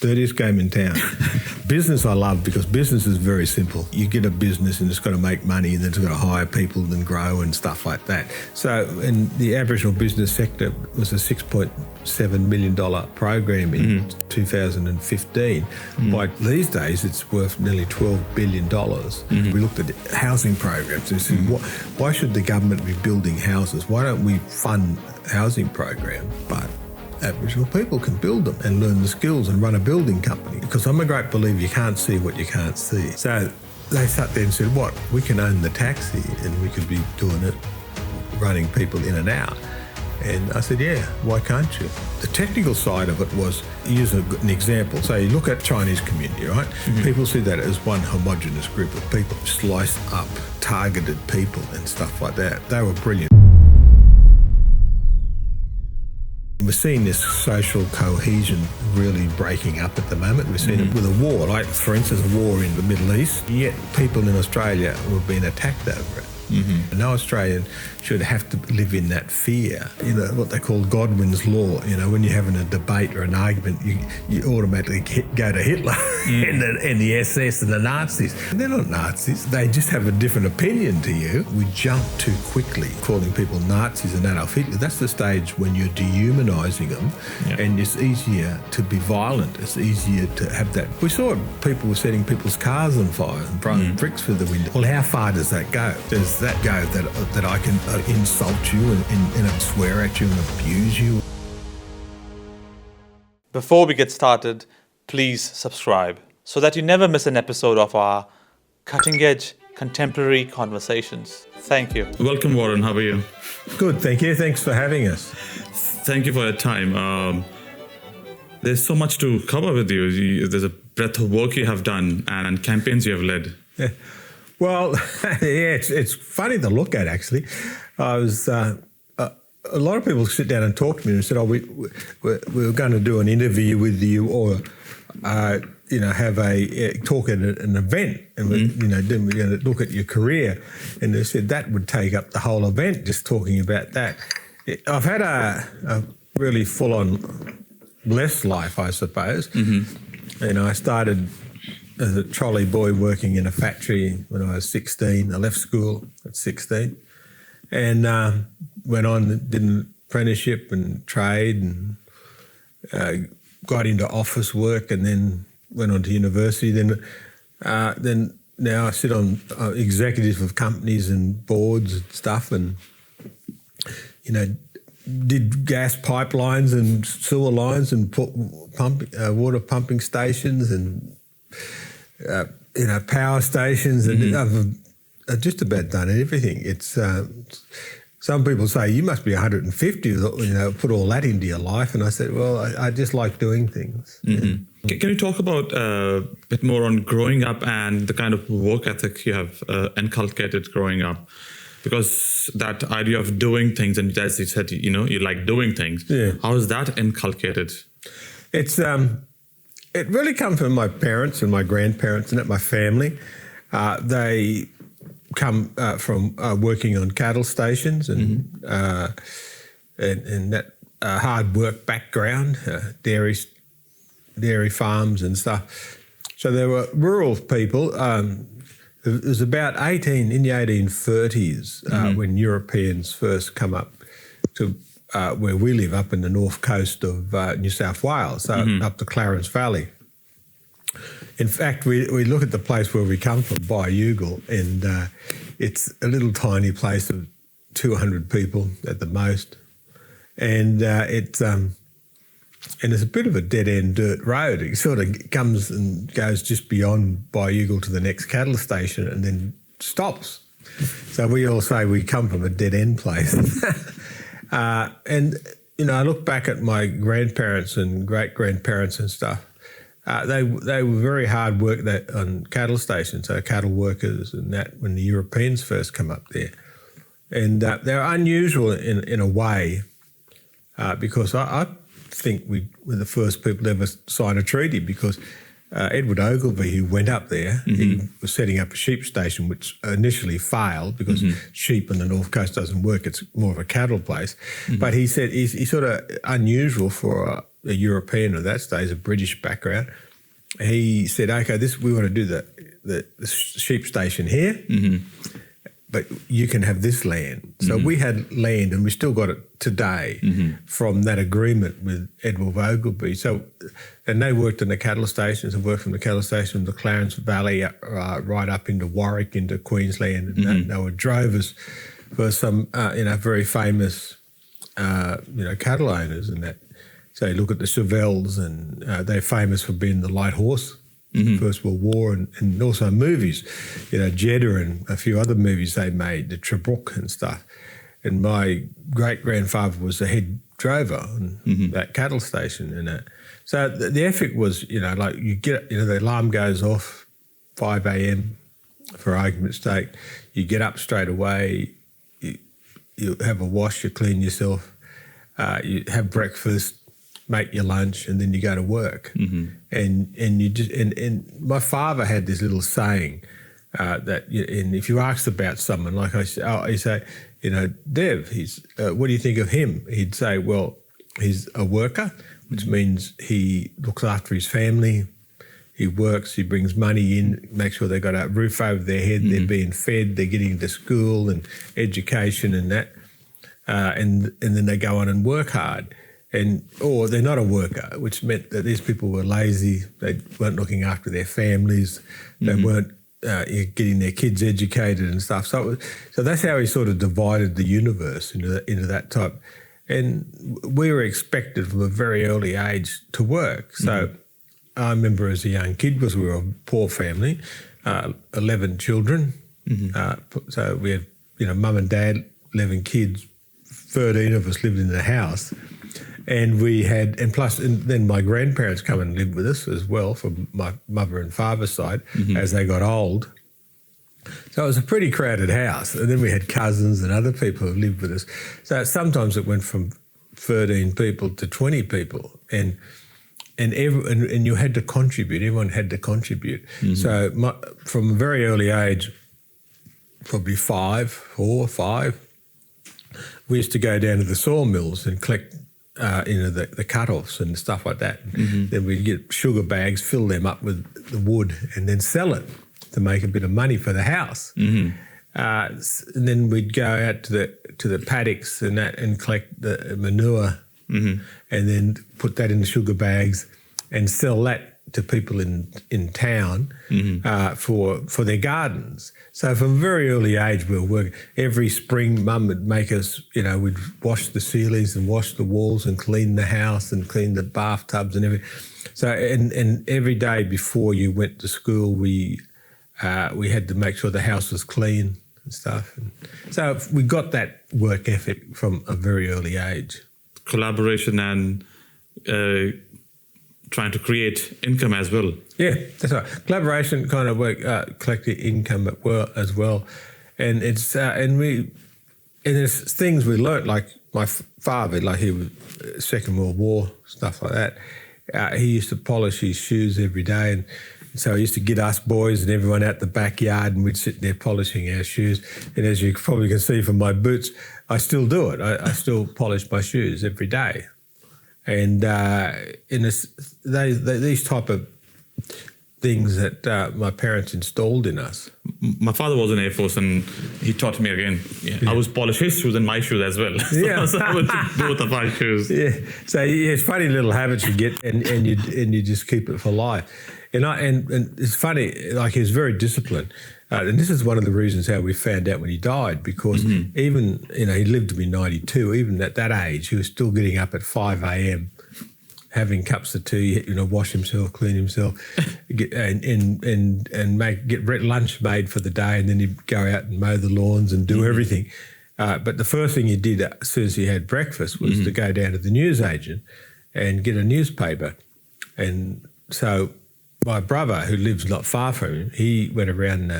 dirtiest game in town. Business I love because business is very simple. You get a business and it's got to make money and then it's got to hire people and grow and stuff like that. So in the Aboriginal business sector was a $6.7 million program in 2015. By these days, it's worth nearly $12 billion. We looked at housing programs and said, why should the government be building houses? Why don't we fund housing programs? But Aboriginal people can build them and learn the skills and run a building company. Because I'm a great believer you can't see what you can't see. So they sat there and said, we can own the taxi and we could be doing it, running people in and out. And I said, yeah, why can't you? The technical side of it was, use an example. So you look at Chinese community, right? People see that as one homogenous group of people, sliced up, targeted people and stuff like that. They were brilliant. We're seeing this social cohesion really breaking up at the moment. We're seeing it with a war, like, for instance, a war in the Middle East. Yet people in Australia were being attacked over it. No Australian should have to live in that fear. You know, what they call Godwin's law. You know, when you're having a debate or an argument, you automatically go to Hitler and the SS and the Nazis. And they're not Nazis. They just have a different opinion to you. We jump too quickly, calling people Nazis and Adolf Hitler. That's the stage when you're dehumanizing them, and it's easier to be violent. It's easier to have that. We saw people were setting people's cars on fire and throwing bricks through the window. Well, how far does that go? Does that go that I can insult you and swear at you and abuse you? Before we get started, please subscribe so that you never miss an episode of our cutting-edge contemporary conversations. Thank you. Welcome, Warren. How are you? Good, thank you. Thanks for having us. Thank you for your time. There's so much to cover with you. There's a breadth of work you have done and campaigns you have led. Yeah. Well, yeah, it's funny to look at, actually. I was a lot of people sit down and talk to me and said, we were going to do an interview with you or, have a talk at an event and, then we're going to look at your career. And they said that would take up the whole event, just talking about that. I've had a really full-on blessed life, I suppose. I started as a trolley boy working in a factory when I was 16. I left school at 16 and went on and did an apprenticeship and trade and got into office work and then went on to university. Then now I sit on executive of companies and boards and stuff and, did gas pipelines and sewer lines and water pumping stations and power stations, and I've just about done everything. It's some people say you must be 150, put all that into your life, and I said, well, I just like doing things. Can you talk about a bit more on growing up and the kind of work ethic you have inculcated growing up? Because that idea of doing things, and as you said, you like doing things. Yeah. How is that inculcated? It's it really comes from my parents and my grandparents and my family. They come from working on cattle stations and that hard work background, dairy farms and stuff. So they were rural people. It was about in the 1830s when Europeans first come up to where we live, up in the north coast of New South Wales, up the Clarence Valley. In fact, we look at the place where we come from, Bayugal, and it's a little tiny place of 200 people at the most, and it's a bit of a dead-end dirt road. It sort of comes and goes just beyond Bayugal to the next cattle station and then stops. So we all say we come from a dead-end place. And, I look back at my grandparents and great-grandparents and stuff. They were very hard work on cattle stations, so cattle workers and that, when the Europeans first come up there. And they're unusual in a way because I think we were the first people to ever sign a treaty, because Edward Ogilvie, who went up there, he was setting up a sheep station, which initially failed because sheep on the North Coast doesn't work. It's more of a cattle place. But he said he's sort of unusual for a European of that stage, a British background. He said, okay, we want to do the sheep station here, but you can have this land. So we had land, and we still got it today from that agreement with Edward Ogilvy. So, and they worked in the cattle stations, and worked from the cattle station in the Clarence Valley right up into Warwick, into Queensland, and they were drovers for some, very famous, cattle owners and that. So you look at the Chevelles, and they're famous for being the light horse, First World War, and also movies, Jeddah and a few other movies they made, the Trebrook and stuff. And my great-grandfather was the head drover on that cattle station. And so the ethic was, like you get, the alarm goes off 5 a.m. for argument's sake. You get up straight away, you have a wash, you clean yourself, you have breakfast, make your lunch, and then you go to work. And you just and my father had this little saying that, and if you asked about someone, like he'd say, Dev, what do you think of him? He'd say, well, he's a worker, which means he looks after his family, he works, he brings money in, makes sure they've got a roof over their head, they're being fed, they're getting to school and education and that, and then they go on and work hard. Or they're not a worker, which meant that these people were lazy, they weren't looking after their families, they weren't getting their kids educated and stuff. So that's how he sort of divided the universe into that type. And we were expected from a very early age to work. So I remember as a young kid, because we were a poor family, 11 children. So we had, mum and dad, 11 kids, 13 of us lived in the house. And then my grandparents come and lived with us as well, from my mother and father's side, as they got old. So it was a pretty crowded house. And then we had cousins and other people who lived with us. So sometimes it went from 13 people to 20 people. And you had to contribute. Everyone had to contribute. So from a very early age, probably 4 or 5, we used to go down to the sawmills and collect the cut-offs and stuff like that. Then we'd get sugar bags, fill them up with the wood, and then sell it to make a bit of money for the house. And then we'd go out to the paddocks and that and collect the manure, and then put that in the sugar bags and sell that to people in town for their gardens. So from a very early age we were working. Every spring Mum would make us, we'd wash the ceilings and wash the walls and clean the house and clean the bathtubs and everything. So and every day before you went to school we had to make sure the house was clean and stuff. And so we got that work ethic from a very early age. Collaboration and trying to create income as well. Yeah, that's right. Collaboration kind of work, collective income as well, and it's there's things we learnt, like my father, like he was Second World War stuff like that. He used to polish his shoes every day, and so he used to get us boys and everyone out the backyard, and we'd sit there polishing our shoes. And as you probably can see from my boots, I still do it. I still polish my shoes every day. And these type of things that my parents installed in us. My father was in Air Force, and he taught me again. I was polish his shoes and my shoes as well. So I would do both of my shoes. Yeah. So it's funny little habits you get, and you just keep it for life. And it's funny, like he was very disciplined. And this is one of the reasons how we found out when he died, because even, he lived to be 92, even at that age, he was still getting up at 5 a.m, having cups of tea, wash himself, clean himself, get lunch made for the day, and then he'd go out and mow the lawns and do everything. But the first thing he did as soon as he had breakfast was to go down to the newsagent and get a newspaper. And so my brother, who lives not far from him, he went around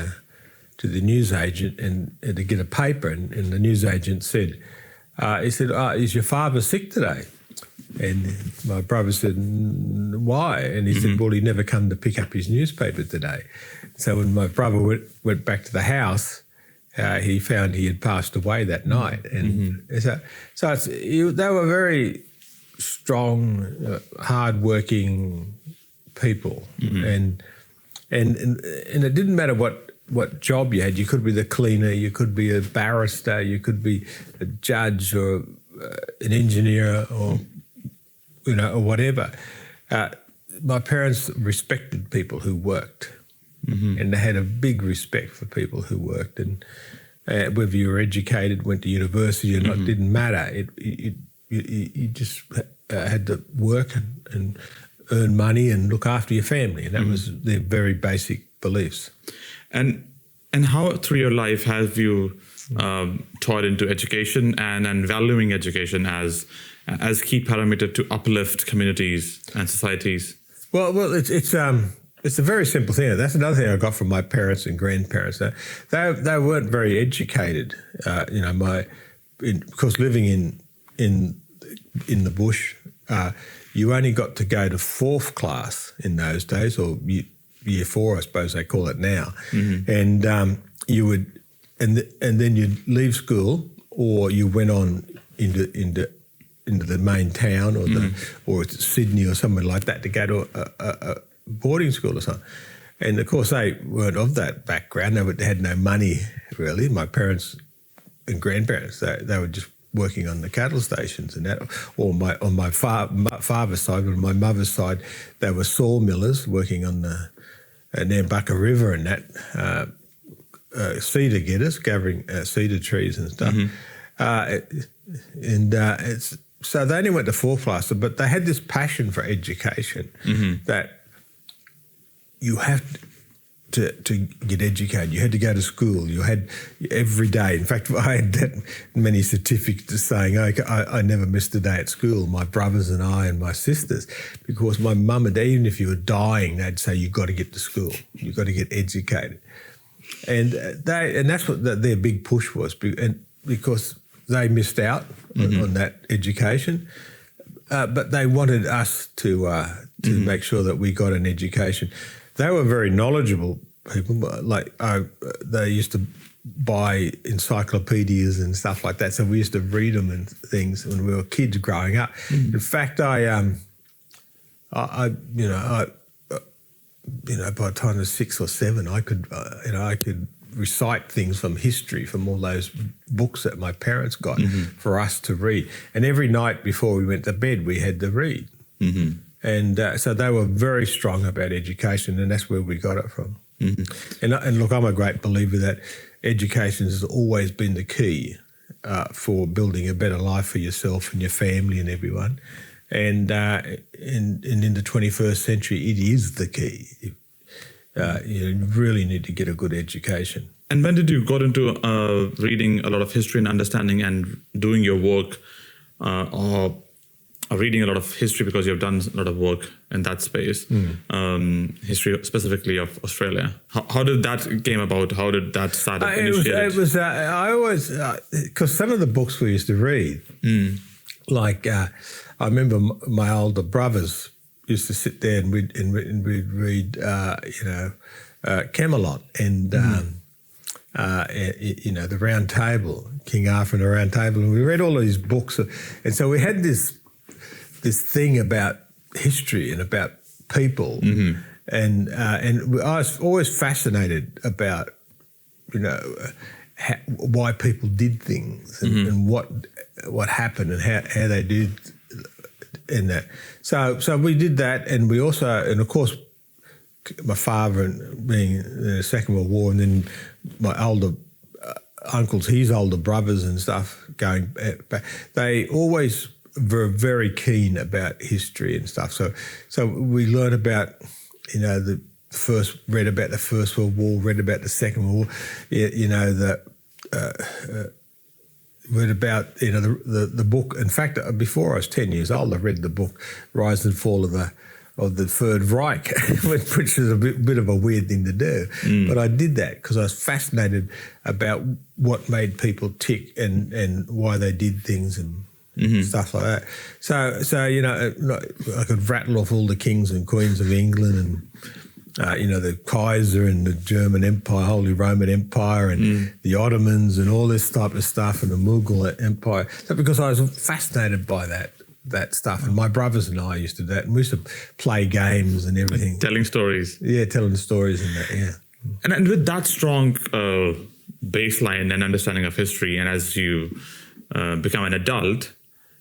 to the newsagent and to get a paper, and the newsagent said, is your father sick today? And my brother said, why? And he said, well, he never come to pick up his newspaper today. So when my brother went back to the house, he found he had passed away that night. And so they were very strong, hard-working people, and it didn't matter what job you had. You could be the cleaner, you could be a barrister, you could be a judge or an engineer, or or whatever. My parents respected people who worked, and they had a big respect for people who worked. And whether you were educated, went to university or not, didn't matter. You just had to work and earn money and look after your family, and that was their very basic beliefs. And how through your life have you taught into education and valuing education as key parameter to uplift communities and societies? Well, it's a very simple thing. That's another thing I got from my parents and grandparents. They weren't very educated. Because living in the bush, you only got to go to 4th class in those days, or year 4, I suppose they call it now. And you would, and then you'd leave school, or you went on into the main town, or Sydney or somewhere like that, to go to a boarding school or something. And of course they weren't of that background. They had no money really. My parents and grandparents, they were just working on the cattle stations and that, or on my father's side, on my mother's side, they were sawmillers working on the Nambucca River and that, cedar getters, gathering cedar trees and stuff. So they only went to 4th class, but they had this passion for education that you have to get educated. You had to go to school. You had every day. In fact, I had that many certificates saying I never missed a day at school, my brothers and I and my sisters, because my mum and dad, even if you were dying, they'd say, you've got to get to school. You've got to get educated. And that's what their big push was, because they missed out on that education, but they wanted us to make sure that we got an education. They were very knowledgeable people. They used to buy encyclopedias and stuff like that, so we used to read them and things when we were kids growing up. In fact, by the time I was 6 or 7, I could recite things from history from all those books that my parents got for us to read. And every night before we went to bed, we had to read. And so they were very strong about education, and that's where we got it from. And look, I'm a great believer that education has always been the key for building a better life for yourself and your family and everyone. And in the 21st century, it is the key. You really need to get a good education. And when did you got into reading a lot of history and understanding and doing your work, or reading a lot of history because you've done a lot of work in that space, history specifically of Australia? How did that came about? How did that start? It was I always, because some of the books we used to read, I remember my older brothers used to sit there and we'd read, Camelot and, the Round Table, King Arthur and the Round Table, and we read all of these books. And so we had this thing about history and about people, and I was always fascinated about, why people did things and what happened and how they did. In that, so we did that, and we also, and of course, my father being in the Second World War, and then my older uncles, his older brothers and stuff going back, they always were very keen about history and stuff. So we learned about, read about the First World War, read about the Second World War, read about the book. In fact, before I was 10 years old, I read the book Rise and Fall of the Third Reich, which is a bit of a weird thing to do. But I did that because I was fascinated about what made people tick and why they did things and stuff like that. So I could rattle off all the kings and queens of England and the Kaiser and the German Empire, Holy Roman Empire, and the Ottomans and all this type of stuff, and the Mughal Empire. So because I was fascinated by that that stuff. And my brothers and I used to do that. And we used to play games and everything. Telling stories. Yeah, telling stories and that, yeah. And with that strong baseline and understanding of history, and as you become an adult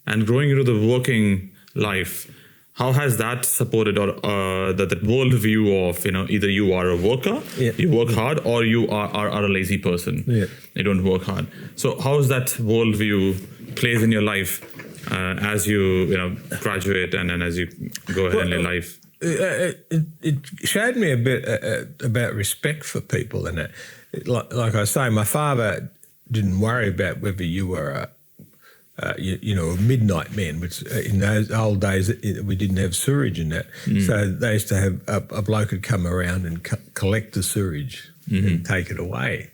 and growing into the working life, how has that supported or that worldview of, either you are a worker, you work hard, or you are a lazy person, you don't work hard. So how is that worldview plays in your life as you graduate and as you go ahead in your life? It showed me a bit about respect for people, and like I say, my father didn't worry about whether you were a midnight man, which in those old days we didn't have sewage in that. So they used to have a bloke would come around and collect the sewage and take it away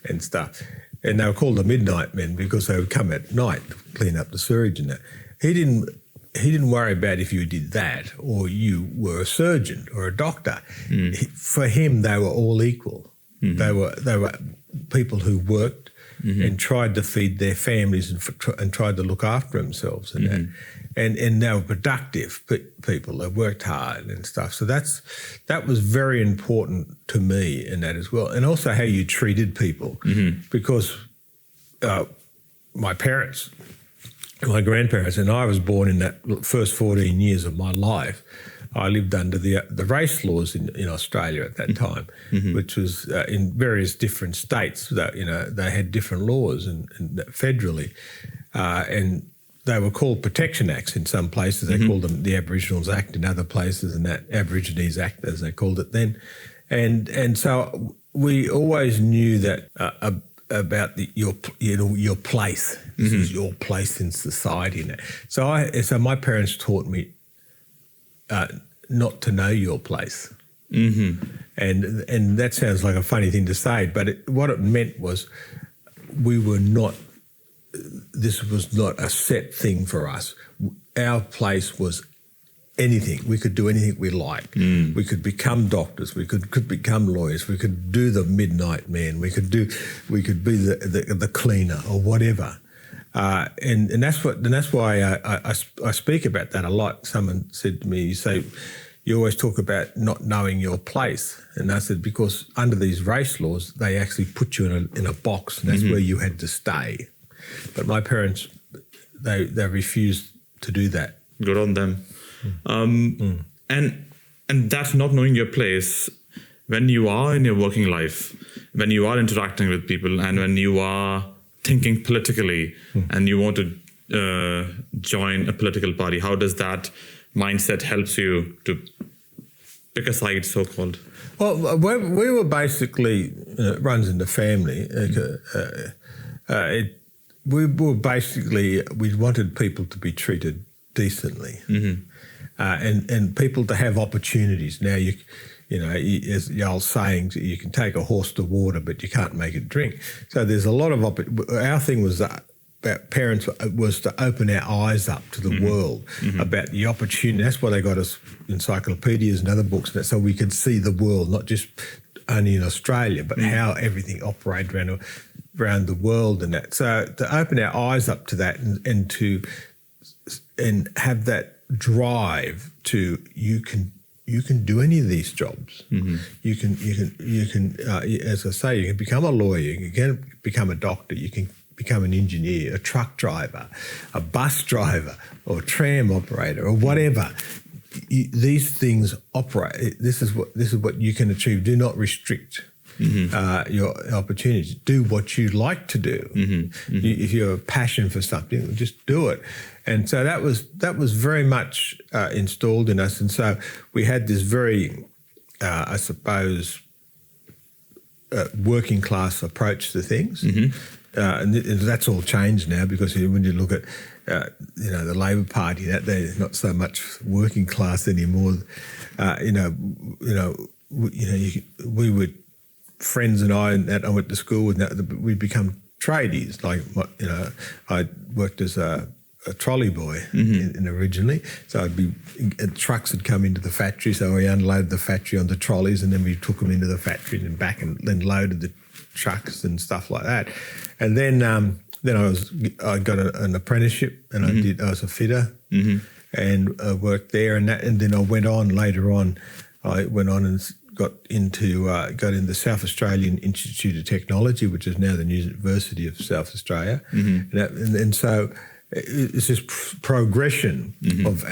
and stuff. And they were called the midnight men because they would come at night to clean up the sewage and that. He didn't worry about if you did that or you were a surgeon or a doctor. For him, they were all equal. They were people who worked and tried to feed their families and tried to look after themselves and that. And they were productive people. They worked hard and stuff. So that was very important to me in that as well. And also how you treated people, because my parents, my grandparents, and I was born in that first 14 years of my life. I lived under the race laws in Australia at that time, which was in various different states that, they had different laws and federally. And they were called Protection Acts in some places. They called them the Aboriginals Act in other places, and that Aborigines Act, as they called it then. And so we always knew that about your place. This is your place in society. So my parents taught me not to know your place. And that sounds like a funny thing to say, but what it meant was this was not a set thing for us. Our place was anything. We could do anything we liked. We could become doctors. We could become lawyers. We could do the midnight man. We could be the cleaner or whatever. And that's why I speak about that a lot. Someone said to me, you always talk about not knowing your place. And I said, because under these race laws, they actually put you in a box, and that's where you had to stay. But my parents, they refused to do that. Good on them. And that's not knowing your place when you are in your working life, when you are interacting with people, and when you are thinking politically and you want to join a political party. How does that mindset helps you to pick a side, so-called? Well, we were basically, it runs in the family. We wanted people to be treated decently and people to have opportunities. Now, as the old saying, you can take a horse to water, but you can't make it drink. So there's a lot of our thing was about parents was to open our eyes up to the world about the opportunity. That's why they got us encyclopedias and other books, so we could see the world, not just only in Australia, but how everything operated around the world and that. So to open our eyes up to that and have that drive to you can do any of these jobs. You can as I say, you can become a lawyer, you can become a doctor, you can become an engineer, a truck driver, a bus driver, or a tram operator, or whatever. These things operate. This is what you can achieve. Do not restrict your opportunities. Do what you like to do. If you have a passion for something, just do it. And so that was very much installed in us. And so we had this very, I suppose, working class approach to things. And that's all changed now, because when you look at the Labor Party, that they're not so much working class anymore. We were friends, and I went to school with that. We'd become tradies. Like I worked as a trolley boy originally, so trucks would come into the factory, so we unloaded the factory onto trolleys, and then we took them into the factory and back, and then loaded the trucks and stuff like that. And then I got an apprenticeship, and I was a fitter and worked there. And then I went on later on. I went on and got into the South Australian Institute of Technology, which is now the University of South Australia. And so it's this progression of,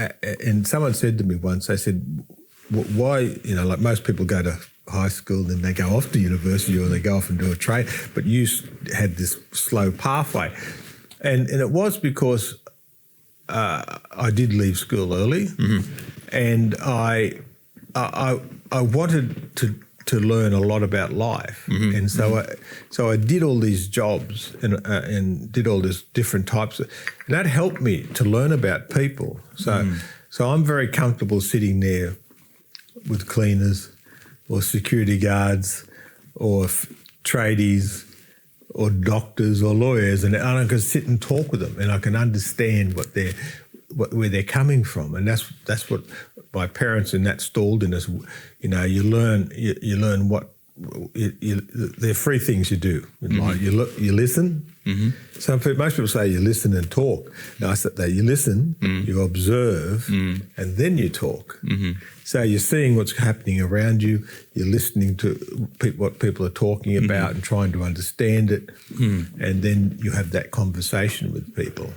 and someone said to me once, they said, why, like most people go to high school and then they go off to university or they go off and do a trade, but you had this slow pathway. And it was because I did leave school early, and I wanted to learn a lot about life, and so I did all these jobs and did all these different types and that helped me to learn about people. So I'm very comfortable sitting there with cleaners or security guards or tradies or doctors or lawyers, and I can sit and talk with them, and I can understand where they're coming from, and that's what my parents in that stalled in us. You learn what there are three things you do in life. You listen. Most people say you listen and talk. No, I said that you listen, you observe, and then you talk. So you're seeing what's happening around you. You're listening to what people are talking about and trying to understand it, and then you have that conversation with people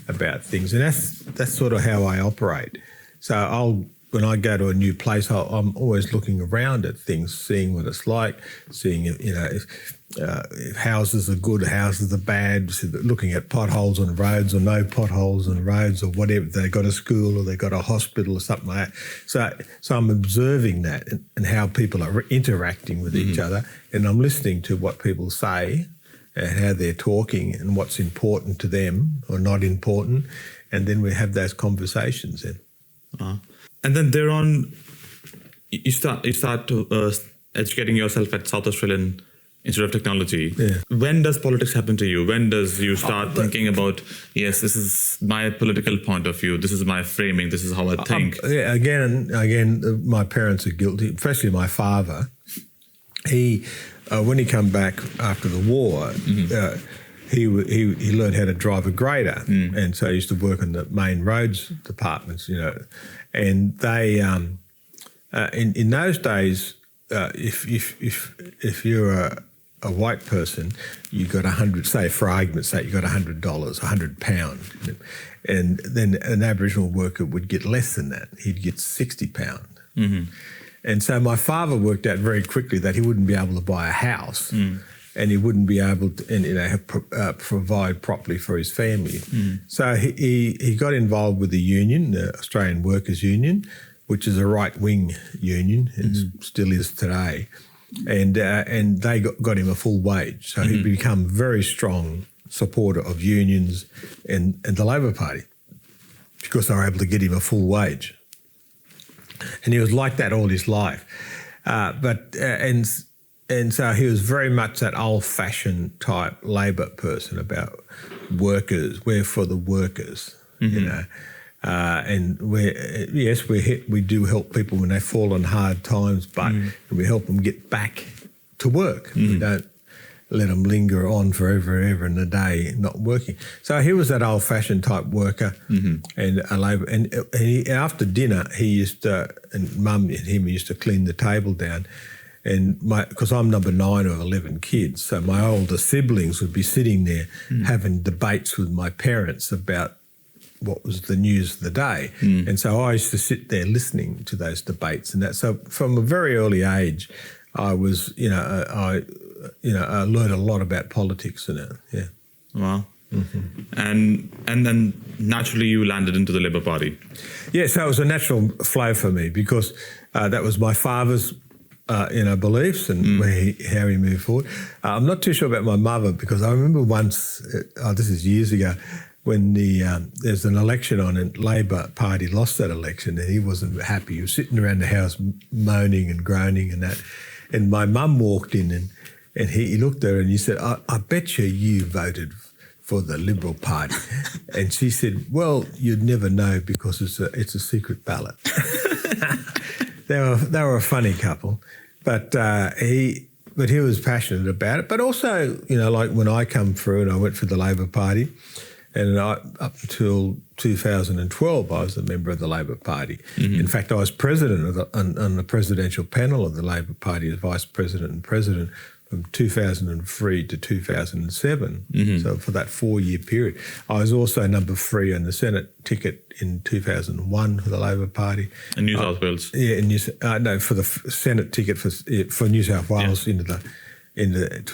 about things. And that's sort of how I operate. So when I go to a new place, I'm always looking around at things, seeing what it's like, seeing if houses are good, houses are bad, looking at potholes on roads or no potholes on roads or whatever. They got a school or they got a hospital or something like that. So I'm observing that and how people are interacting with each other, and I'm listening to what people say and how they're talking and what's important to them or not important, and then we have those conversations then. And then thereon, you start to educating yourself at South Australian Institute of Technology. Yeah. When does politics happen to you? When does you start thinking about, yes, this is my political point of view, this is my framing, this is how I think? Again, my parents are guilty, especially my father. He, when he came back after the war, he learned how to drive a grader, and so he used to work in the main roads departments, and they in those days, if you're a white person, you got $100, say for argument's sake, you got $100, £100, and then an Aboriginal worker would get less than that. He'd get £60. And so my father worked out very quickly that he wouldn't be able to buy a house. And he wouldn't be able to provide properly for his family. So he got involved with the union, the Australian Workers' Union, which is a right-wing union, and still is today. And they got him a full wage. So he'd become a very strong supporter of unions and the Labor Party because they were able to get him a full wage. And he was like that all his life. And so he was very much that old-fashioned type Labor person about workers. We're for the workers, and we do help people when they fall on hard times, but we help them get back to work. We don't let them linger on forever and ever in the day not working. So he was that old-fashioned type worker and a Labor. And after dinner, he used to, and Mum and him used to clean the table down. And because I'm number 9 of 11 kids, so my older siblings would be sitting there having debates with my parents about what was the news of the day. And so I used to sit there listening to those debates and that. So from a very early age, I was, I learned a lot about politics and it. Yeah. Wow. And then naturally you landed into the Labour Party. Yeah, so it was a natural flow for me because that was my father's beliefs and how he moved forward. I'm not too sure about my mother because I remember once, this is years ago, when there's an election on and Labor Party lost that election and he wasn't happy. He was sitting around the house moaning and groaning and that. And my mum walked in and he looked at her and he said, I bet you voted for the Liberal Party. And she said, well, you'd never know because it's a secret ballot. They were a funny couple, but he was passionate about it. But also, like when I come through and I went for the Labor Party, And up until 2012, I was a member of the Labor Party. In fact, I was president of on the presidential panel of the Labor Party as vice president and president from 2003 to 2007. So for that 4-year period. I was also number 3 on the Senate ticket in 2001 for the Labor Party. In New South Wales? Yeah, for the Senate ticket for New South Wales for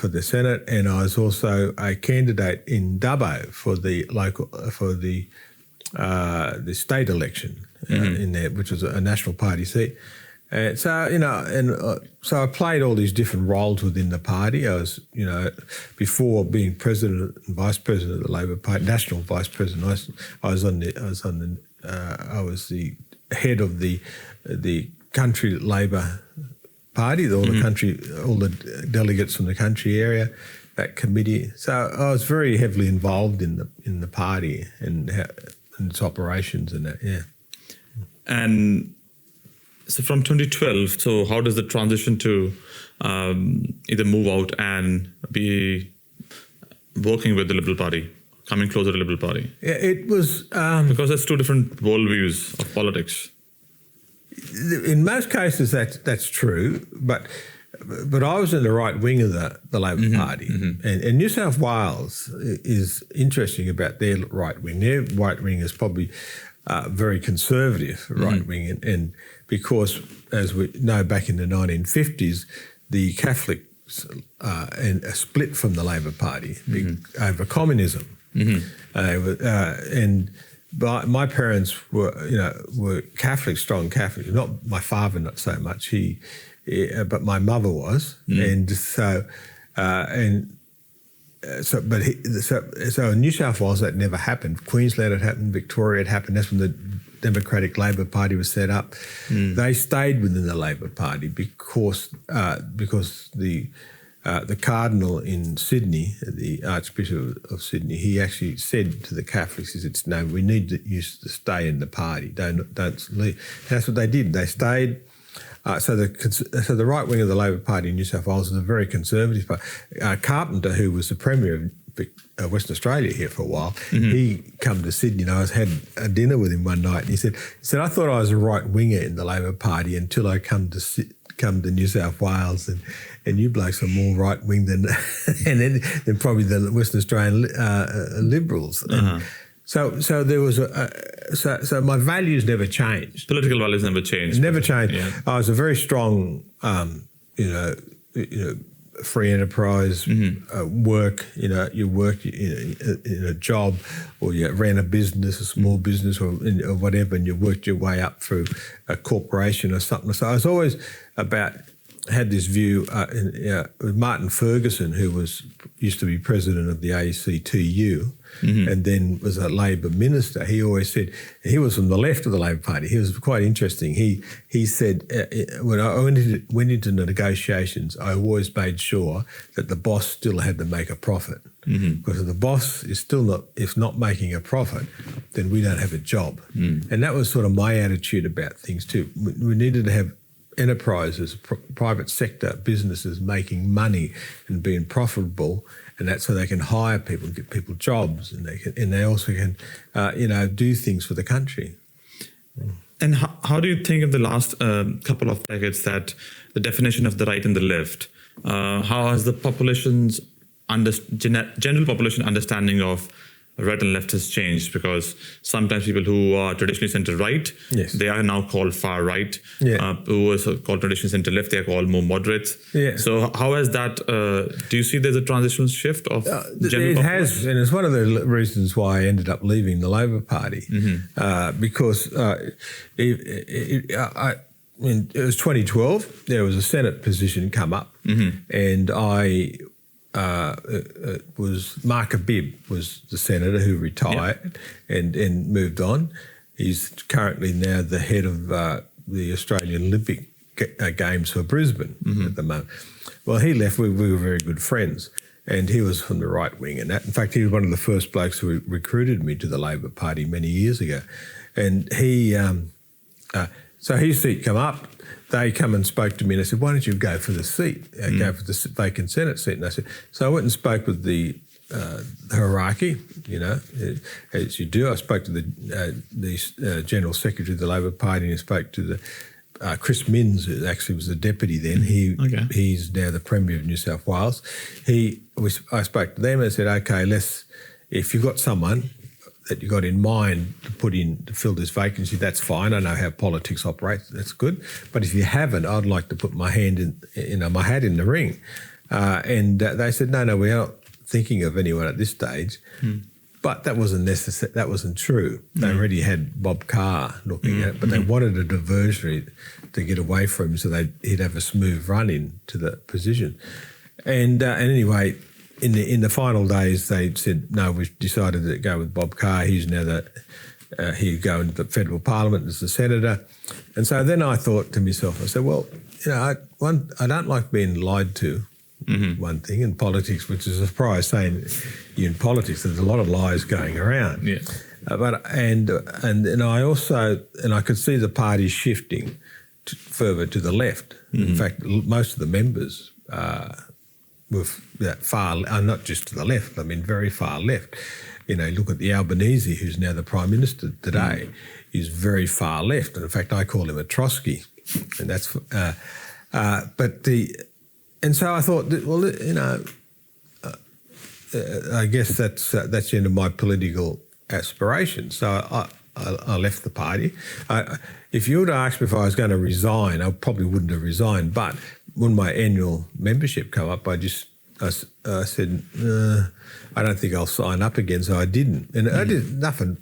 the Senate, and I was also a candidate in Dubbo for the state election in there, which was a National Party seat. So I played all these different roles within the party. I was, before being president and vice president of the Labor Party, national vice president. I was the head of the country Labor Party, all the delegates from the country area, that committee. So I was very heavily involved in the party and its operations and that. Yeah. And so from 2012, so how does the transition to either move out and be working with the Liberal Party, coming closer to the Liberal Party? Yeah, it was because there's 2 different worldviews of politics. In most cases, that's true, but I was in the right wing of the Labor Party, and New South Wales is interesting about their right wing. Their right wing is probably very conservative right wing, and because, as we know, back in the 1950s, the Catholics split from the Labor Party over communism, But my parents were Catholic, strong Catholic. Not my father, not so much. But my mother was, and so in New South Wales that never happened. Queensland it happened, Victoria it happened. That's when the Democratic Labor Party was set up. They stayed within the Labor Party because the Cardinal in Sydney, the Archbishop of Sydney, he actually said to the Catholics, he said, "No, we need you to stay in the party. Don't leave." And that's what they did. They stayed. So the right wing of the Labor Party in New South Wales is a very conservative party. Carpenter, who was the Premier of Western Australia here for a while, he come to Sydney, and I had a dinner with him one night, and he said, "I thought I was a right winger in the Labor Party until I come to New South Wales, and you blokes are more right wing than than probably the Western Australian Liberals." So there was so my values never changed. Political values never changed. Never changed. Yeah. I was a very strong, free enterprise work. You work in a job, or you ran a business, a small business, or whatever, and you worked your way up through a corporation or something. So I was always had this view with Martin Ferguson, who used to be president of the ACTU, and then was a Labor minister. He always said, he was from the left of the Labor Party. He was quite interesting. He said, when I went into the negotiations, I always made sure that the boss still had to make a profit. Because if the boss is not making a profit, then we don't have a job. And that was sort of my attitude about things too. We needed to have enterprises, private sector businesses making money and being profitable, and that's so they can hire people and get people jobs, and they also can do things for the country. And how do you think of the last couple of decades that the definition of the right and the left, how has the general population understanding of right and left has changed? Because sometimes people who are traditionally center-right, they are now called far-right. Who are called traditionally center-left, they are called more moderates. So how has that, do you see there's a transitional shift of general population? It has, and it's one of the reasons why I ended up leaving the Labor Party, because it was 2012, there was a Senate position come up, and was Mark Abib was the senator who retired and moved on. He's currently now the head of the Australian Olympic Games for Brisbane at the moment. Well, he left. We were very good friends, and he was from the right wing. And that, in fact, he was one of the first blokes who recruited me to the Labor Party many years ago. And he, so his seat come up. They come and spoke to me, and I said, "Why don't you go for the seat, go for the vacant Senate seat?" And I said, so I went and spoke with the hierarchy, as you do. I spoke to the General Secretary of the Labor Party, and I spoke to the Chris Minns, who actually was the deputy then. He's now the Premier of New South Wales. I spoke to them and said, okay, if you've got someone that you got in mind to put in to fill this vacancy, that's fine. I know how politics operates. That's good. But if you haven't, I'd like to put my hand in, my hat in the ring. And they said, no, we're not thinking of anyone at this stage. But that wasn't necessary. That wasn't true. They already had Bob Carr looking at it, but they wanted a diversionary to get away from him, so he'd have a smooth run into the position. And anyway, in the final days, they said, no, we've decided to go with Bob Carr. He's now he'd go into the federal parliament as the senator. And so then I thought to myself, I said, well, I don't like being lied to. One thing in politics, which is a surprise saying in politics, there's a lot of lies going around. Yeah. And I could see the party shifting further to the left. In fact, most of the members were far, not just to the left, I mean very far left. Look at the Albanese, who's now the Prime Minister today, is very far left. And in fact, I call him a Trotsky. And that's, and so I thought, well, I guess that's the end of my political aspirations. So I left the party. If you were to ask me if I was going to resign, I probably wouldn't have resigned. But when my annual membership came up, I said, I don't think I'll sign up again. So I didn't. And I did nothing.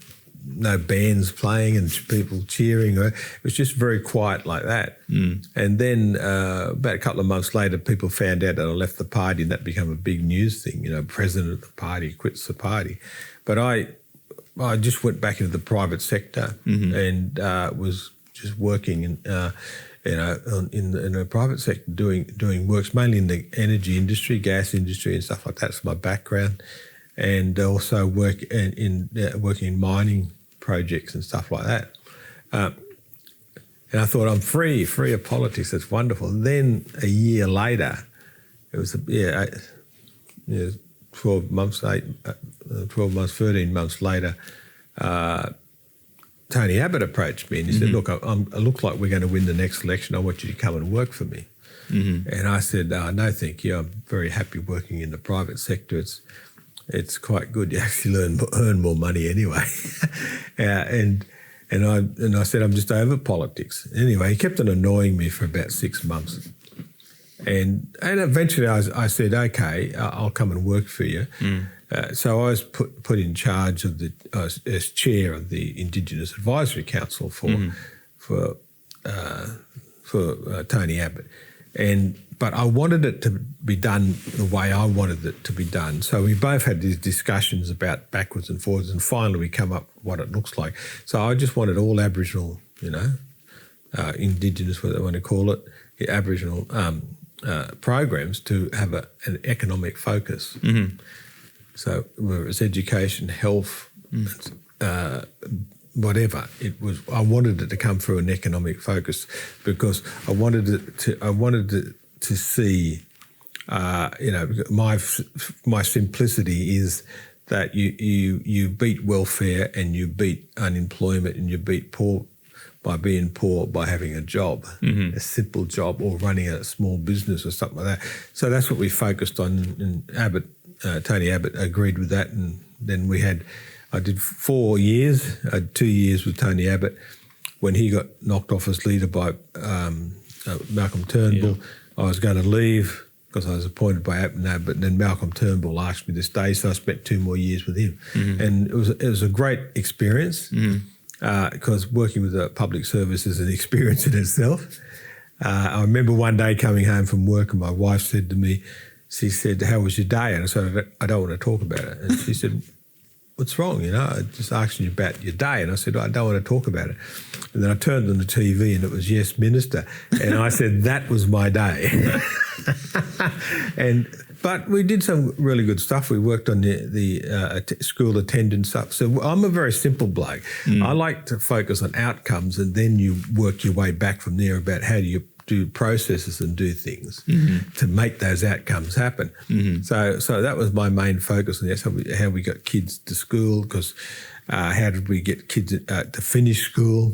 No bands playing and people cheering. It was just very quiet like that. And then about a couple of months later, people found out that I left the party, and that became a big news thing. President of the party quits the party. But I just went back into the private sector and was just working in the private sector, doing works mainly in the energy industry, gas industry, and stuff like that. That's my background, and also working in mining projects and stuff like that. And I thought, I'm free of politics. That's wonderful. And then a year later, it was 13 months later, Tony Abbott approached me and he said, look, I look like we're going to win the next election. I want you to come and work for me. And I said, no, thank you. I'm very happy working in the private sector. It's quite good. You actually earn more money anyway. And I said, I'm just over politics. Anyway, he kept on annoying me for about 6 months. And eventually I said, okay, I'll come and work for you. So I was put in charge of as chair of the Indigenous Advisory Council for Tony Abbott. But I wanted it to be done the way I wanted it to be done. So we both had these discussions about backwards and forwards, and finally we come up with what it looks like. So I just wanted all Aboriginal, Indigenous, what they want to call it, Aboriginal programs to have an economic focus. So whether it's education, health, whatever it was, I wanted it to come through an economic focus because I wanted to see, my simplicity is that you beat welfare and you beat unemployment and you beat poor by being poor by having a job, a simple job, or running a small business or something like that. So that's what we focused on, and Tony Abbott agreed with that, and then I did 4 years. I had 2 years with Tony Abbott. When he got knocked off as leader by Malcolm Turnbull, I was going to leave because I was appointed by Abbott, but then Malcolm Turnbull asked me to stay, so I spent 2 more years with him. And it was a great experience because working with the public service is an experience in itself. I remember one day coming home from work and my wife said to me, she said, how was your day? And I said, I don't want to talk about it. And she said, what's wrong? I just asked you about your day. And I said, I don't want to talk about it. And then I turned on the TV and it was Yes Minister. And I said, that was my day. But we did some really good stuff. We worked on the school attendance stuff. So I'm a very simple bloke. I like to focus on outcomes and then you work your way back from there about how do you do processes and do things to make those outcomes happen. So that was my main focus, and that's how we got kids to school, because how did we get kids to finish school?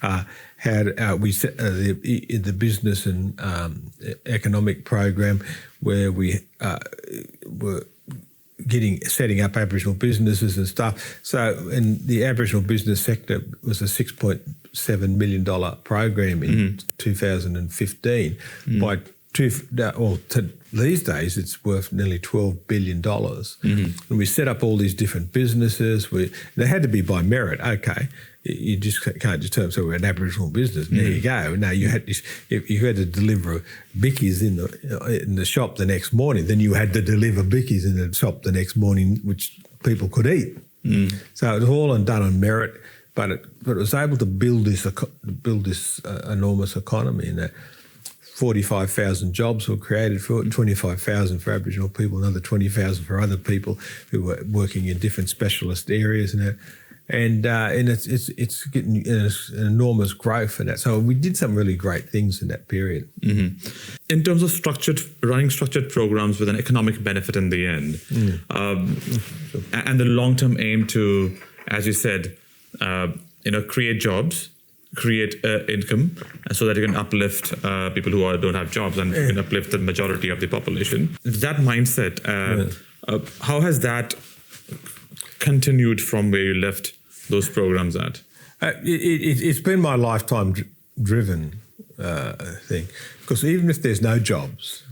How we set the business and economic program where we were setting up Aboriginal businesses and stuff. So, in the Aboriginal business sector was a $6.7 million program in 2015. By these days, it's worth nearly $12 billion. And we set up all these different businesses. They had to be by merit. Okay, you just can't just tell them, so we're an Aboriginal business. There you go. No, you had if you had to deliver bickies in the shop the next morning, then you had to deliver bickies in the shop the next morning, which people could eat. So it was all done on merit, but it was able to build this enormous economy, and that 45,000 jobs were created, 25,000 for Aboriginal people, another 20,000 for other people who were working in different specialist areas, and it's getting an enormous growth in that. So we did some really great things in that period. In terms of running structured programs with an economic benefit in the end, and the long-term aim to, as you said, create jobs, create income, so that you can uplift people who don't have jobs, and you can uplift the majority of the population. That mindset, how has that continued from where you left those programs at? It's been my lifetime driven thing, because even if there's no jobs,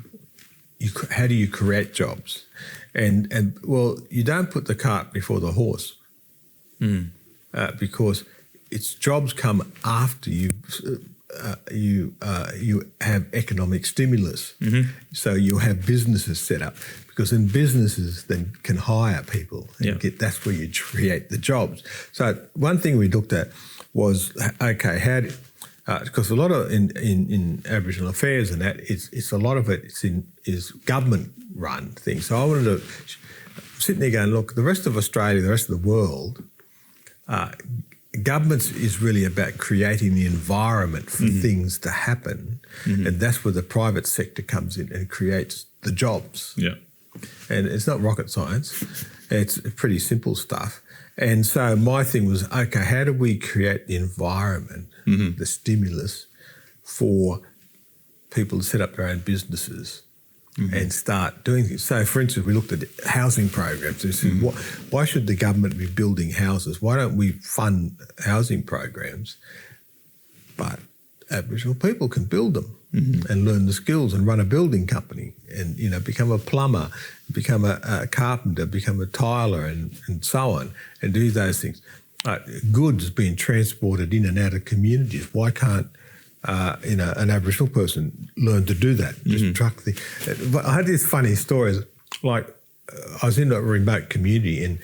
how do you create jobs? And well, you don't put the cart before the horse, because its jobs come after you have economic stimulus. So you have businesses set up, because in businesses then can hire people, and that's where you create the jobs. So one thing we looked at was, okay, because a lot of in Aboriginal affairs and that, it's a lot of it is government run things. So I wanted to sit there going, look, the rest of Australia, the rest of the world, governments is really about creating the environment for things to happen, and that's where the private sector comes in and creates the jobs. And it's not rocket science; it's pretty simple stuff. And so my thing was, okay, how do we create the environment, the stimulus for people to set up their own businesses and start doing things? So, for instance, we looked at housing programs and said, why should the government be building houses? Why don't we fund housing programs? But Aboriginal people can build them and learn the skills and run a building company and, become a plumber, become a carpenter, become a tiler and so on, and do those things. Goods being transported in and out of communities. Why can't an Aboriginal person learn to do that? Just truck the. But I had these funny stories. Like I was in a remote community and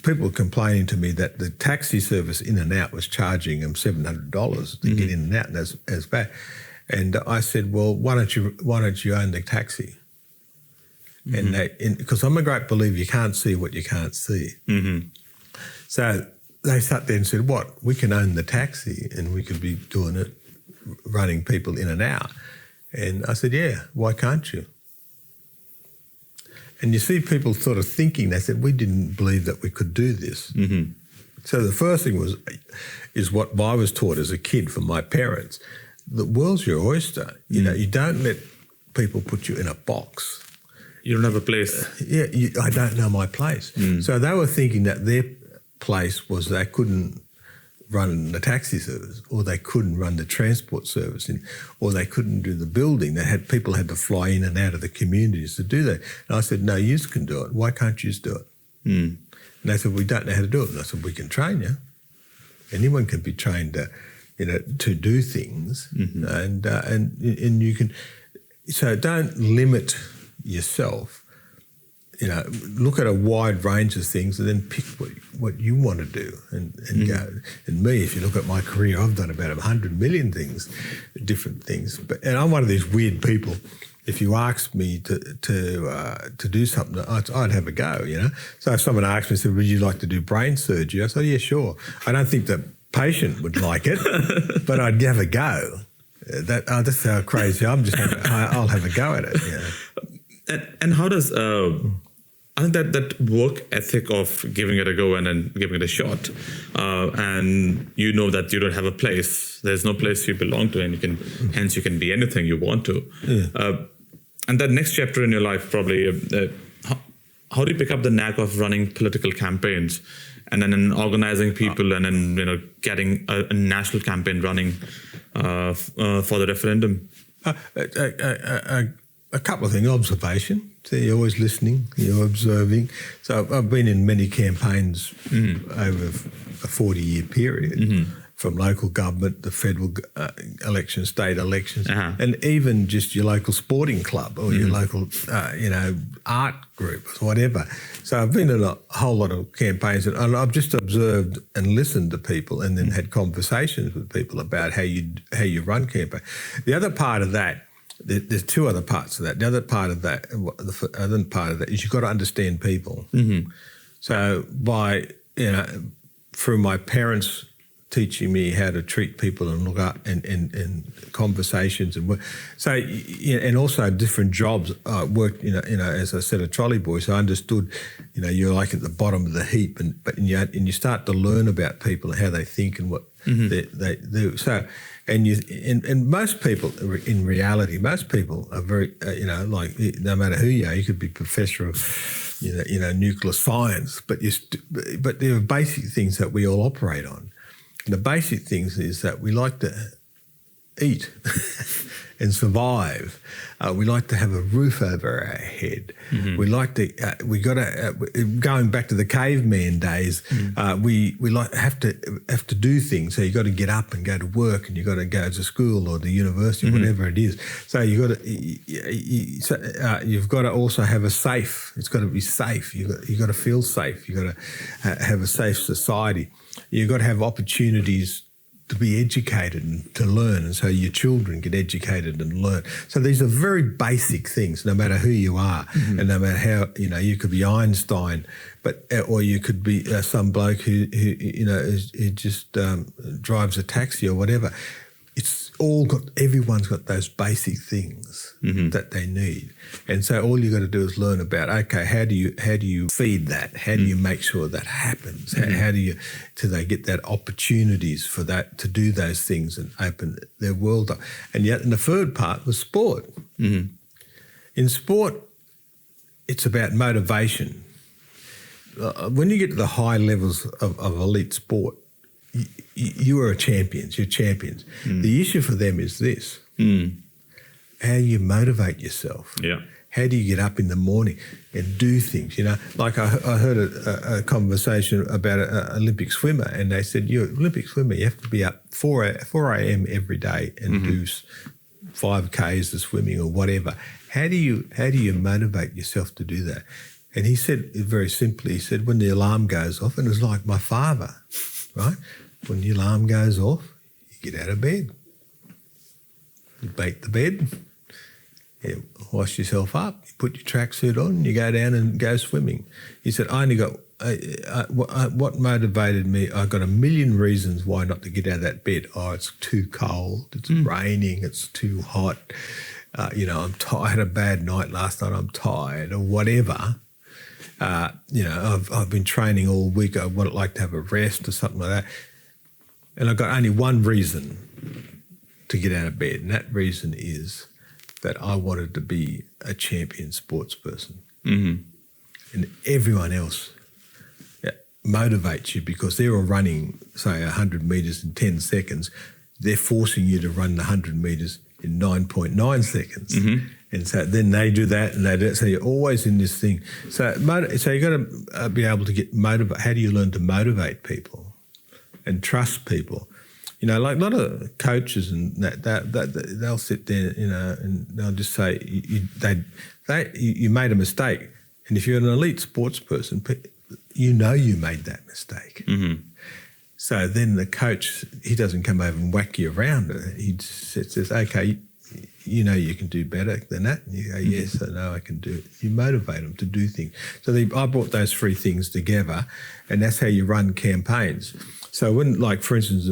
people were complaining to me that the taxi service in and out was charging them $700 to get in and out, and that's bad. And I said, well, why don't you own the taxi? And because I'm a great believer, you can't see what you can't see. So they sat there and said, what? We can own the taxi and we could be doing it, running people in and out. And I said, yeah, why can't you? And you see people sort of thinking, they said, we didn't believe that we could do this. So the first thing is what I was taught as a kid from my parents. The world's your oyster. You don't let people put you in a box. You don't have a place. I don't know my place. So they were thinking that their place was they couldn't run the taxi service, or they couldn't run the transport service, or they couldn't do the building. People had to fly in and out of the communities to do that. And I said, no, you can do it. Why can't you do it? And they said, we don't know how to do it. And I said, we can train you. Anyone can be trained to do things, and you can. So don't limit yourself. Look at a wide range of things and then pick what you want to do and go. And me, if you look at my career, I've done about 100 million things, different things. And I'm one of these weird people. If you ask me to do something, I'd have a go, So if someone asked me, said, would you like to do brain surgery? I said, yeah, sure. I don't think the patient would like it, but I'd have a go. That's how crazy I'm. I'll have a go at it. Yeah. And how does I think that work ethic of giving it a go and then giving it a shot, and you know that you don't have a place. There's no place you belong to, and hence you can be anything you want to. Yeah. And that next chapter in your life, probably, how do you pick up the knack of running political campaigns, and then organizing people, and then getting a national campaign running for the referendum? A couple of things. Observation. So you're always listening, you're observing. So I've been in many campaigns over a 40-year period, from local government, the federal elections, state elections, and even just your local sporting club or your local, art group or whatever. So I've been in a whole lot of campaigns, and I've just observed and listened to people, and then had conversations with people about how you run campaign. The other part of that. There's two other parts of that. The other part of that is you've got to understand people. So through my parents teaching me how to treat people and look up and conversations and work. So and also different jobs. I worked as I said, a trolley boy. So I understood you're like at the bottom of the heap, and you start to learn about people and how they think and what they do. So. And most people, in reality, most people are very, like no matter who you are, you could be professor of, nuclear science, but there are basic things that we all operate on. And the basic things is that we like to eat and survive. We like to have a roof over our head. We like to. Going back to the caveman days. We have to do things. So you got to get up and go to work, and you got to go to school or the university, whatever it is. So you've got to also have a safe. It's got to be safe. You got to feel safe. You got to have a safe society. You've got to have opportunities to be educated and to learn, and so your children get educated and learn. So these are very basic things, no matter who you are, and no matter how you could be Einstein, or you could be some bloke who just drives a taxi or whatever. Everyone's got those basic things that they need, and so all you got to do is learn about. Okay, how do you feed that? How do you make sure that happens? How do they get that opportunities for that to do those things and open their world up? And the third part was sport. In sport, it's about motivation. When you get to the high levels of elite sport. You are champions. You're champions. The issue for them is this: how do you motivate yourself? Yeah. How do you get up in the morning and do things? Like I heard a conversation about an Olympic swimmer, and they said, "You're an Olympic swimmer. You have to be up 4 a.m. every day and do 5Ks of swimming or whatever. How do you motivate yourself to do that?" And he said very simply, he said, when the alarm goes off, and it was like my father. Right? When the alarm goes off, you get out of bed. You make the bed, you wash yourself up, you put your tracksuit on, you go down and go swimming. He said, I only got, what motivated me, I got a million reasons why not to get out of that bed. Oh, it's too cold, it's raining, it's too hot, I'm tired, I had a bad night last night, I'm tired, or whatever. I've been training all week. I would like to have a rest or something like that. And I got only one reason to get out of bed, and that reason is that I wanted to be a champion sports person. And everyone else motivates you because they're all running, say, 100 metres in 10 seconds. They're forcing you to run the 100 metres in 9.9 seconds. And so then they do that and they do it. So you're always in this thing. So you got to be able to get motivated. How do you learn to motivate people and trust people? Like a lot of coaches and that they'll sit there, and they'll just say, you made a mistake. And if you're an elite sports person, you made that mistake. So then the coach, he doesn't come over and whack you around. He just says, okay, you can do better than that. And you go, yes, I know I can do it. You motivate them to do things. So I brought those three things together, and that's how you run campaigns. So when, like, for instance,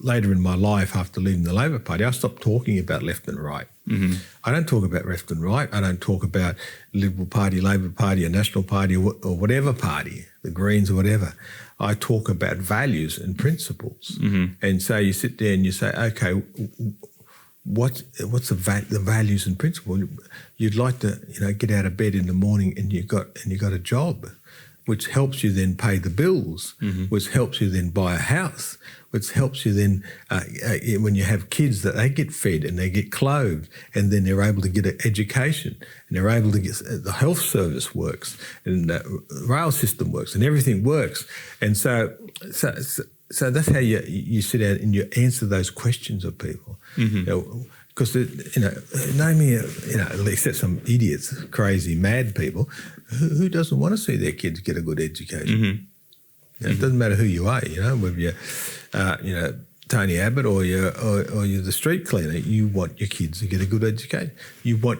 later in my life, after leaving the Labor Party, I stopped talking about left and right. I don't talk about left and right. I don't talk about Liberal Party, Labor Party, or National Party, or whatever party, the Greens or whatever. I talk about values and principles. And so you sit there and you say, okay, what's the values and principles? You'd like to, get out of bed in the morning and you got a job, which helps you then pay the bills, which helps you then buy a house, which helps you then, when you have kids, that they get fed and they get clothed, and then they're able to get an education, and they're able to get, the health service works, and the rail system works, and everything works. And so that's how you sit down and you answer those questions of people. Because, name me, except some idiots, crazy, mad people, who doesn't want to see their kids get a good education? It doesn't matter who you are, whether you're, Tony Abbott or you're the street cleaner. You want your kids to get a good education. You want,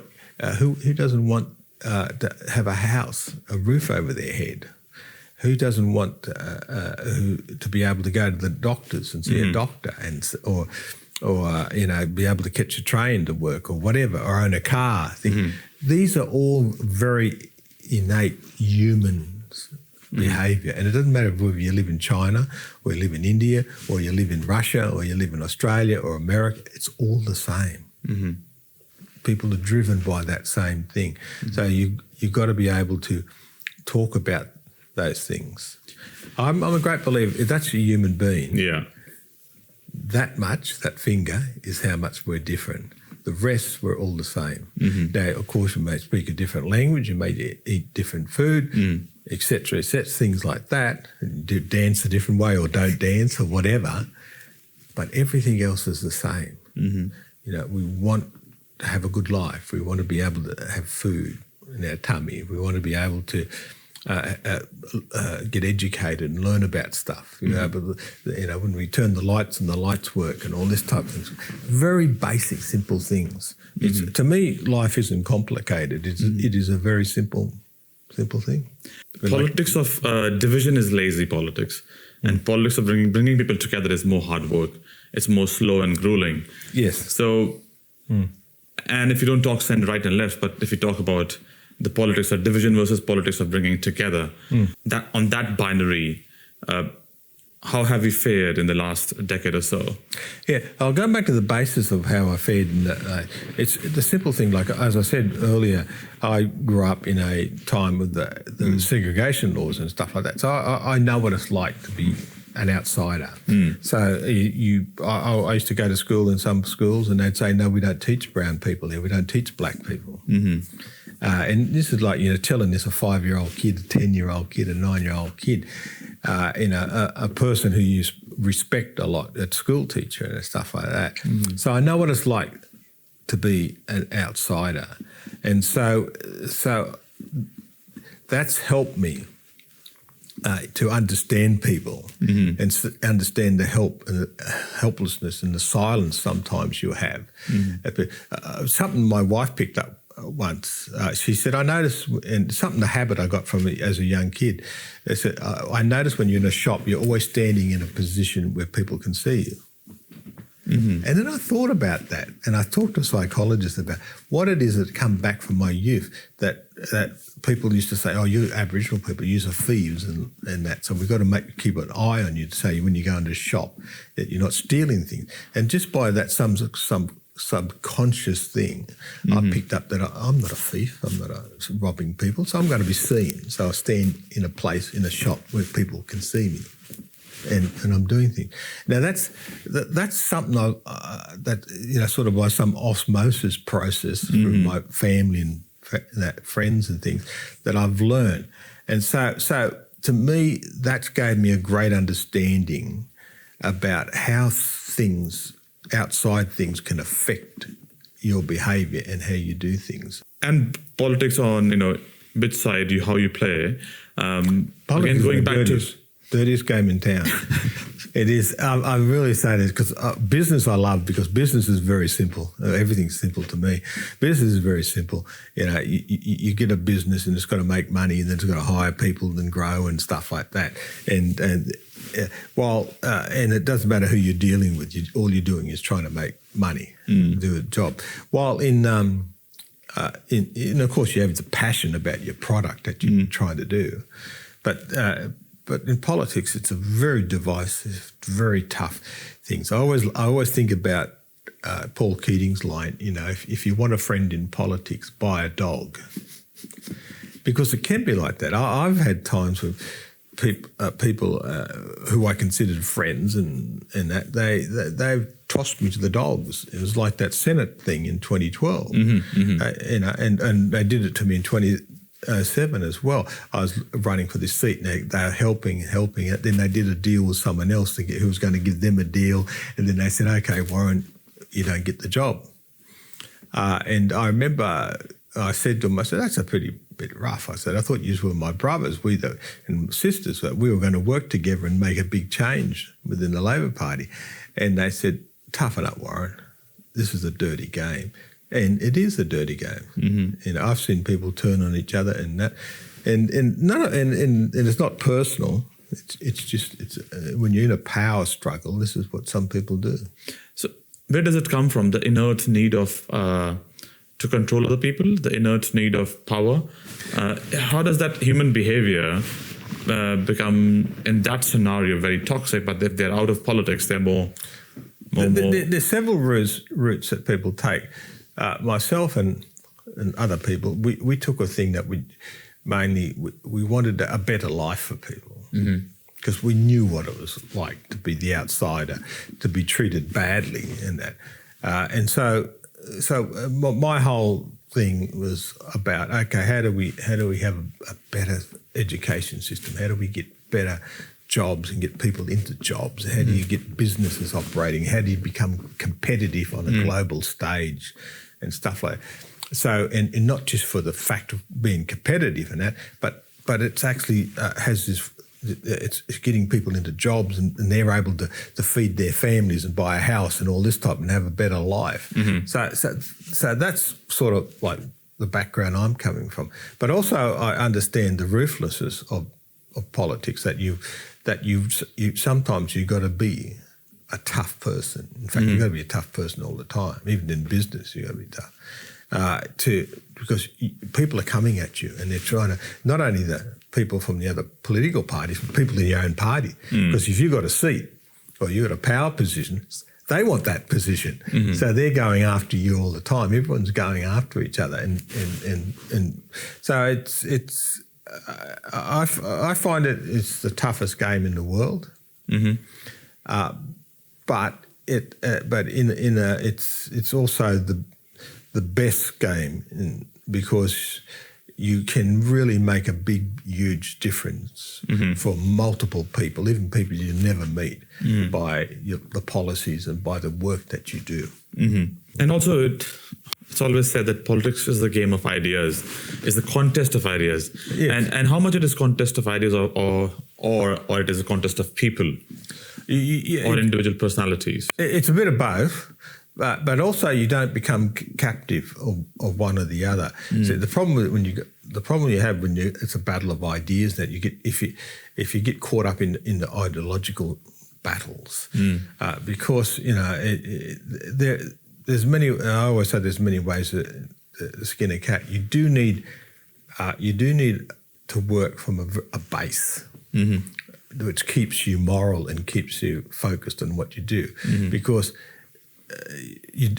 who doesn't want to have a house, a roof over their head? Who doesn't want to be able to go to the doctors and see a doctor, or be able to catch a train to work, or whatever, or own a car? These are all very innate human behaviour, and it doesn't matter whether you live in China or you live in India or you live in Russia or you live in Australia or America. It's all the same. People are driven by that same thing. So you've got to be able to talk about those things. I'm a great believer, if that's a human being, that finger is how much we're different. The rest, we're all the same. Now, of course, you may speak a different language, you may eat different food, etc., things like that. Do dance a different way or don't dance or whatever, but everything else is the same. We want to have a good life. We want to be able to have food in our tummy. We want to be able to get educated and learn about stuff. When we turn the lights and the lights work and all this type of things. Very basic, simple things. To me, life isn't complicated. It is a very simple thing. Politics of division is lazy politics, and politics of bringing people together is more hard work. It's more slow and grueling. Yes. So, and if you don't talk right and left, but if you talk about the politics of division versus politics of bringing together, that on that binary, how have you fared in the last decade or so? Yeah, I'll go back to the basis of how I fared. It's the simple thing, like as I said earlier, I grew up in a time with the segregation laws and stuff like that. So I know what it's like to be an outsider. So I used to go to school in some schools and they'd say, no, we don't teach brown people here, we don't teach black people. And this is like, telling this a 5-year-old kid, a 10-year-old kid, a 9-year-old kid, a person who you respect a lot, a school teacher and stuff like that. So I know what it's like to be an outsider. And so that's helped me to understand people and understand the helplessness and the silence sometimes you have. Something my wife picked up once. She said, I noticed, and something, the habit I got from it as a young kid, they said, I noticed when you're in a shop, you're always standing in a position where people can see you. And then I thought about that, and I talked to a psychologist about what it is that come back from my youth, that people used to say, oh, you Aboriginal people, you're thieves and that, so we've got to keep an eye on you to say when you go into a shop that you're not stealing things. And just by that some subconscious thing, I picked up that I'm not a thief, I'm not robbing people, so I'm going to be seen. So I stand in a place, in a shop where people can see me. And I'm doing things. Now that's something that sort of by some osmosis process from my family and friends and things that I've learned, and so to me that gave me a great understanding about how things, outside things, can affect your behaviour and how you do things. And politics on which side how you play. Politics, again, going back to dirtiest game in town. It is. I really say this because business I love, because business is very simple. Everything's simple to me. Business is very simple. You get a business and it's got to make money, and then it's got to hire people and grow and stuff like that. And and it doesn't matter who you're dealing with. All you're doing is trying to make money, do a job. While in of course you have the passion about your product that you're trying to do, but in politics it's a very divisive, very tough thing. So I always think about Paul Keating's line. If you want a friend in politics, buy a dog, because it can be like that. I've had times with people who I considered friends, and that they've tossed me to the dogs. It was like that Senate thing in 2012, and they did it to me in 2007 as well. I was running for this seat, and they were helping it. Then they did a deal with someone else who was going to give them a deal, and then they said, "Okay, Warren, you don't get the job." And I remember I said to them, I said, "That's a pretty bit rough." I said, "I thought you were my brothers, and sisters, that we were going to work together and make a big change within the Labor Party." And they said, "Toughen up, Warren. This is a dirty game." And it is a dirty game. I've seen people turn on each other and that, and it's not personal. It's just when you're in a power struggle, this is what some people do. So where does it come from? The inert need of to control other people, the inert need of power. How does that human behavior become, in that scenario, very toxic? But if they're out of politics, they're more. There's several routes that people take. Myself and other people, we took a thing that we wanted a better life for people, because we knew what it was like to be the outsider, to be treated badly, and that, and so my whole thing was about, okay, how do we have a better education system? How do we get better jobs and get people into jobs? How do you get businesses operating? How do you become competitive on a global stage and stuff like that? So, and not just for the fact of being competitive and that, but it's actually has this. It's getting people into jobs, and they're able to feed their families and buy a house and all this type and have a better life. So that's sort of like the background I'm coming from. But also I understand the ruthlessness of politics, that you sometimes you've got to be a tough person. In fact, you've got to be a tough person all the time. Even in business, you've got to be tough. Because people are coming at you, and they're trying to, not only the people from the other political parties, but people in your own party. Because if you've got a seat or you've got a power position, they want that position. So they're going after you all the time. Everyone's going after each other, and so it's I find it's the toughest game in the world. But it's also the best game, because you can really make a big, huge difference for multiple people, even people you never meet, by the policies and by the work that you do. And also, it's always said that politics is the game of ideas, is the contest of ideas. Yes. And how much it is contest of ideas or it is a contest of people or individual personalities? It's a bit of both. But also you don't become captive of one or the other. So the problem you have when it's a battle of ideas, that you get if you get caught up in the ideological battles, because there's many. I always say there's many ways to skin a cat. You do need to work from a base. Which keeps you moral and keeps you focused on what you do, because.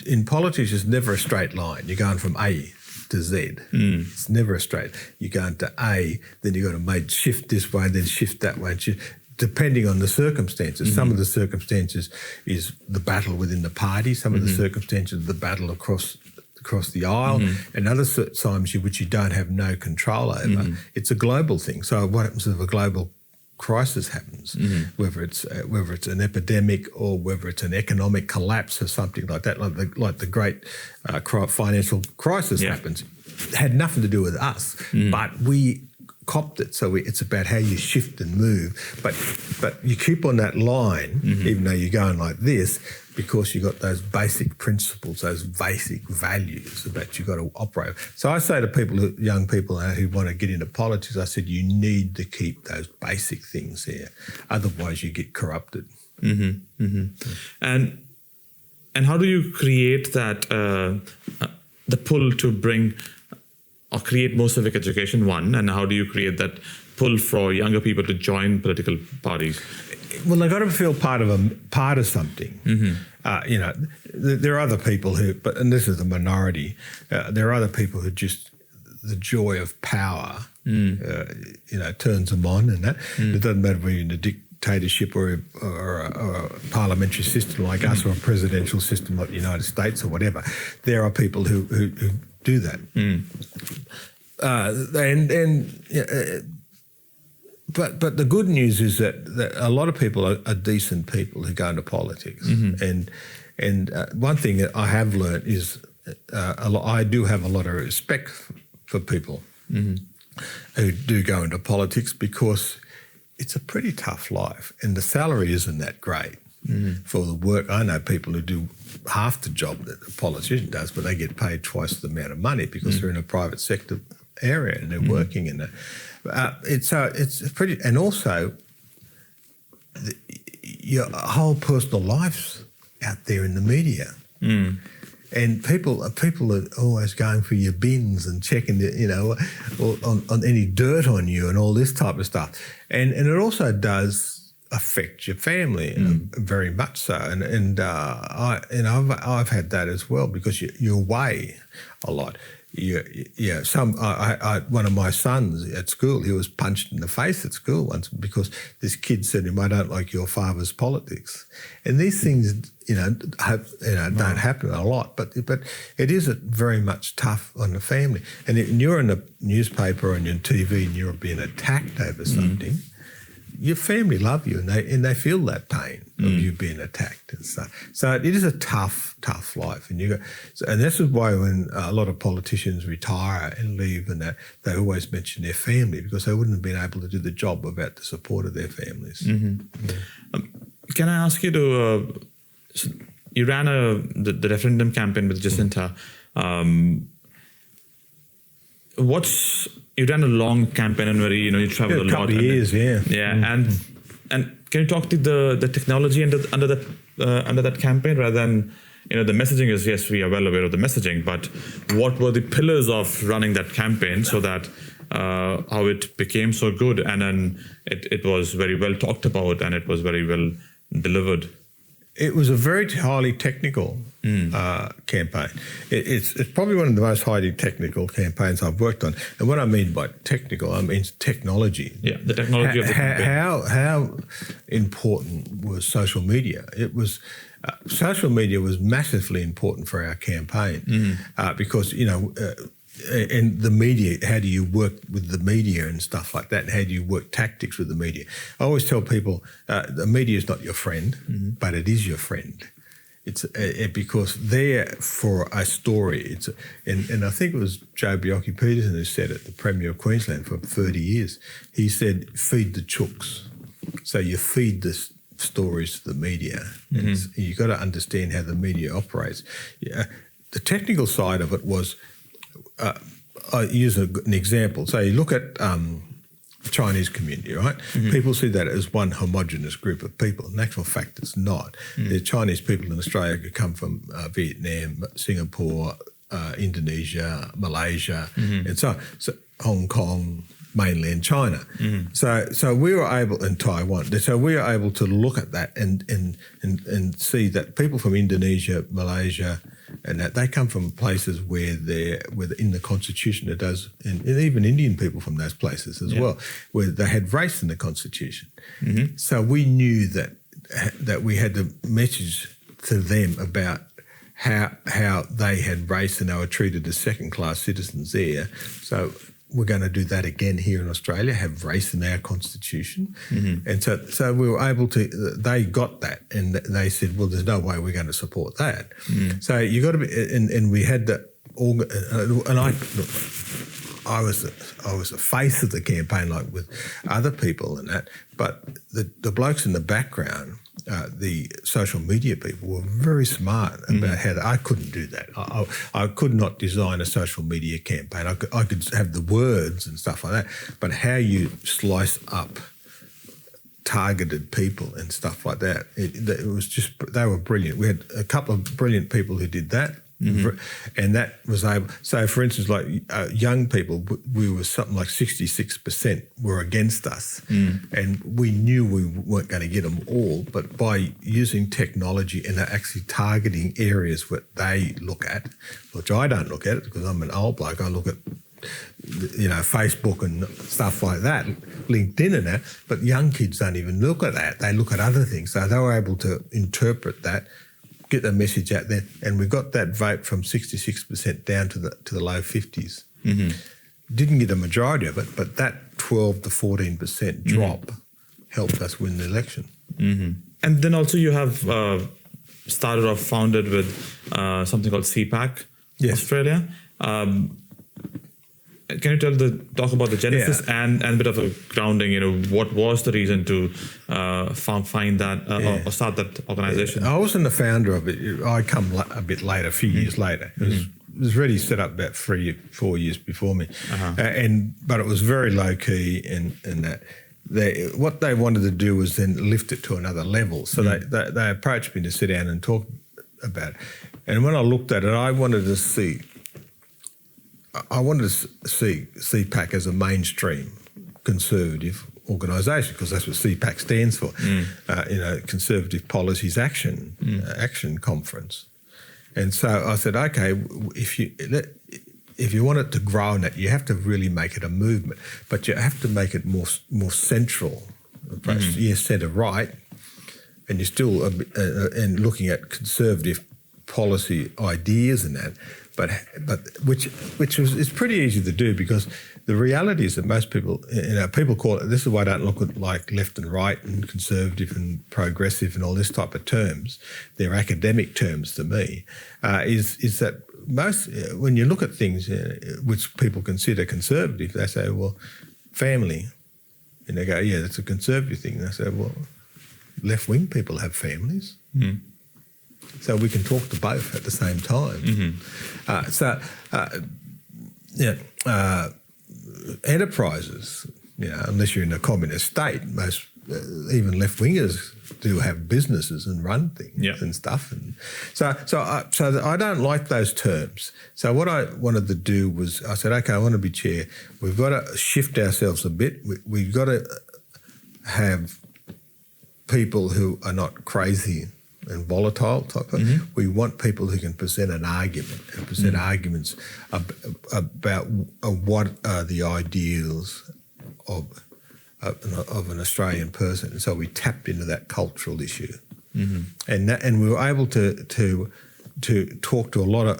In politics, it's never a straight line. You're going from A to Z. It's never a straight. You're going to A, then you've got to shift this way, then shift that way, depending on the circumstances. Some of the circumstances is the battle within the party. Some of the circumstances, the battle across the aisle, and other times which you don't have no control over. It's a global thing. So what happens if a global crisis happens, whether it's an epidemic or whether it's an economic collapse or something like that, like the great financial crisis happens, it had nothing to do with us, but we copped it. So it's about how you shift and move. But you keep on that line, even though you're going like this, because you've got those basic principles, those basic values that you've got to operate. So I say to people, young people who want to get into politics, I said, you need to keep those basic things there. Otherwise, you get corrupted. And how do you create that, the pull to bring or create more civic education, one, and how do you create that pull for younger people to join political parties? Well, they've got to feel part of something. There are other people and this is a minority, there are other people who just, the joy of power, turns them on, and that. It doesn't matter whether you're in a dictatorship or a parliamentary system like us, or a presidential system like the United States or whatever. There are people who do that. But the good news is that a lot of people are decent people who go into politics. And one thing that I have learned is I do have a lot of respect for people who do go into politics, because it's a pretty tough life, and the salary isn't that great for the work. I know people who do half the job that a politician does, but they get paid twice the amount of money because they're in a private sector area and they're working in it. It's pretty, and also your whole personal life's out there in the media. And people are always going for your bins and checking, on any dirt on you and all this type of stuff. And it also does affect your family very much so. And I've had that as well, because you weigh a lot. One of my sons at school, he was punched in the face at school once because this kid said to him, "I don't like your father's politics." And these things, don't happen a lot, but it is very much tough on the family. And if you're in the newspaper and you're on TV and you're being attacked over something, your family love you, and they feel that pain of you being attacked and stuff. So it is a tough life, and this is why when a lot of politicians retire and leave, and that, they always mention their family, because they wouldn't have been able to do the job without the support of their families. Can I ask you to? You ran the referendum campaign with Jacinta. You ran a long campaign, and you traveled a lot. A couple of years, And can you talk to the technology under that campaign, rather than the messaging is, yes, we are well aware of the messaging, but what were the pillars of running that campaign so that how it became so good, and then it was very well talked about and it was very well delivered? It was a very highly technical campaign. It's probably one of the most highly technical campaigns I've worked on. And what I mean by technical, I mean technology. Yeah, the technology of the campaign. How important was social media? It was social media was massively important for our campaign because and the media, how do you work with the media and stuff like that? And how do you work tactics with the media? I always tell people the media is not your friend, but it is your friend. It's because they're for a story. And I think it was Joe Bjelke-Petersen who said it, the Premier of Queensland for 30 years. He said, feed the chooks. So you feed the stories to the media. You've got to understand how the media operates. The technical side of it was, I use an example. So you look at the Chinese community, right? People see that as one homogenous group of people. In actual fact, it's not. The Chinese people in Australia could come from Vietnam, Singapore, Indonesia, Malaysia, and so on. So Hong Kong, mainland China. So we were able, in Taiwan, so we were able to look at that and see that people from Indonesia, Malaysia, and that they come from places where in the constitution it does, and even Indian people from those places as well, where they had race in the constitution. So we knew that we had the message to them about how they had race and they were treated as second-class citizens there. So we're going to do that again here in Australia, have race in our constitution. And so we were able to, they got that, and they said, well, there's no way we're going to support that. So you got to be, and we had that, and I was the face of the campaign, like with other people and that. But the blokes in the background, the social media people, were very smart about how I couldn't do that. I could not design a social media campaign. I could have the words and stuff like that, but how you slice up targeted people and stuff like that, it was just, they were brilliant. We had a couple of brilliant people who did that. And that was able, so for instance, like young people, we were something like 66% were against us. And we knew we weren't going to get them all, but by using technology and actually targeting areas what they look at, which I don't look at it because I'm an old bloke, I look at, Facebook and stuff like that, LinkedIn and that, but young kids don't even look at that. They look at other things. So they were able to interpret that, get the message out there, and we got that vote from 66% down to the low 50s. Didn't get a majority of it, but that 12 to 14% drop helped us win the election. And then also you have started off founded with something called CPAC Australia. Can you talk about the genesis and a bit of a grounding? What was the reason to find that or start that organization? I wasn't the founder of it. I come a bit later, a few years later. It was really set up about 3-4 years before me, but it was very low key and that. What they wanted to do was then lift it to another level. So they approached me to sit down and talk about it. And when I looked at it, I wanted to see CPAC as a mainstream conservative organisation, because that's what CPAC stands for, Conservative Policies Action Conference. And so I said, okay, if you want it to grow in that, you have to really make it a movement, but you have to make it more central. Yes, centre right, and you're still and looking at conservative policy ideas and that. But which is pretty easy to do, because the reality is that most people, people call it, this is why I don't look at like left and right and conservative and progressive and all this type of terms. They're academic terms to me. Is that most, when you look at things which people consider conservative, they say, well, family. And they go, yeah, that's a conservative thing. And they say, well, left-wing people have families. So we can talk to both at the same time. Enterprises, unless you're in a communist state, most even left-wingers do have businesses and run things and stuff. And so I don't like those terms. So what I wanted to do was, I said, okay, I want to be chair. We've got to shift ourselves a bit. We've got to have people who are not crazy and volatile type of. We want people who can present an argument and present arguments about what are the ideals of an Australian person. And so we tapped into that cultural issue, and we were able to talk to a lot of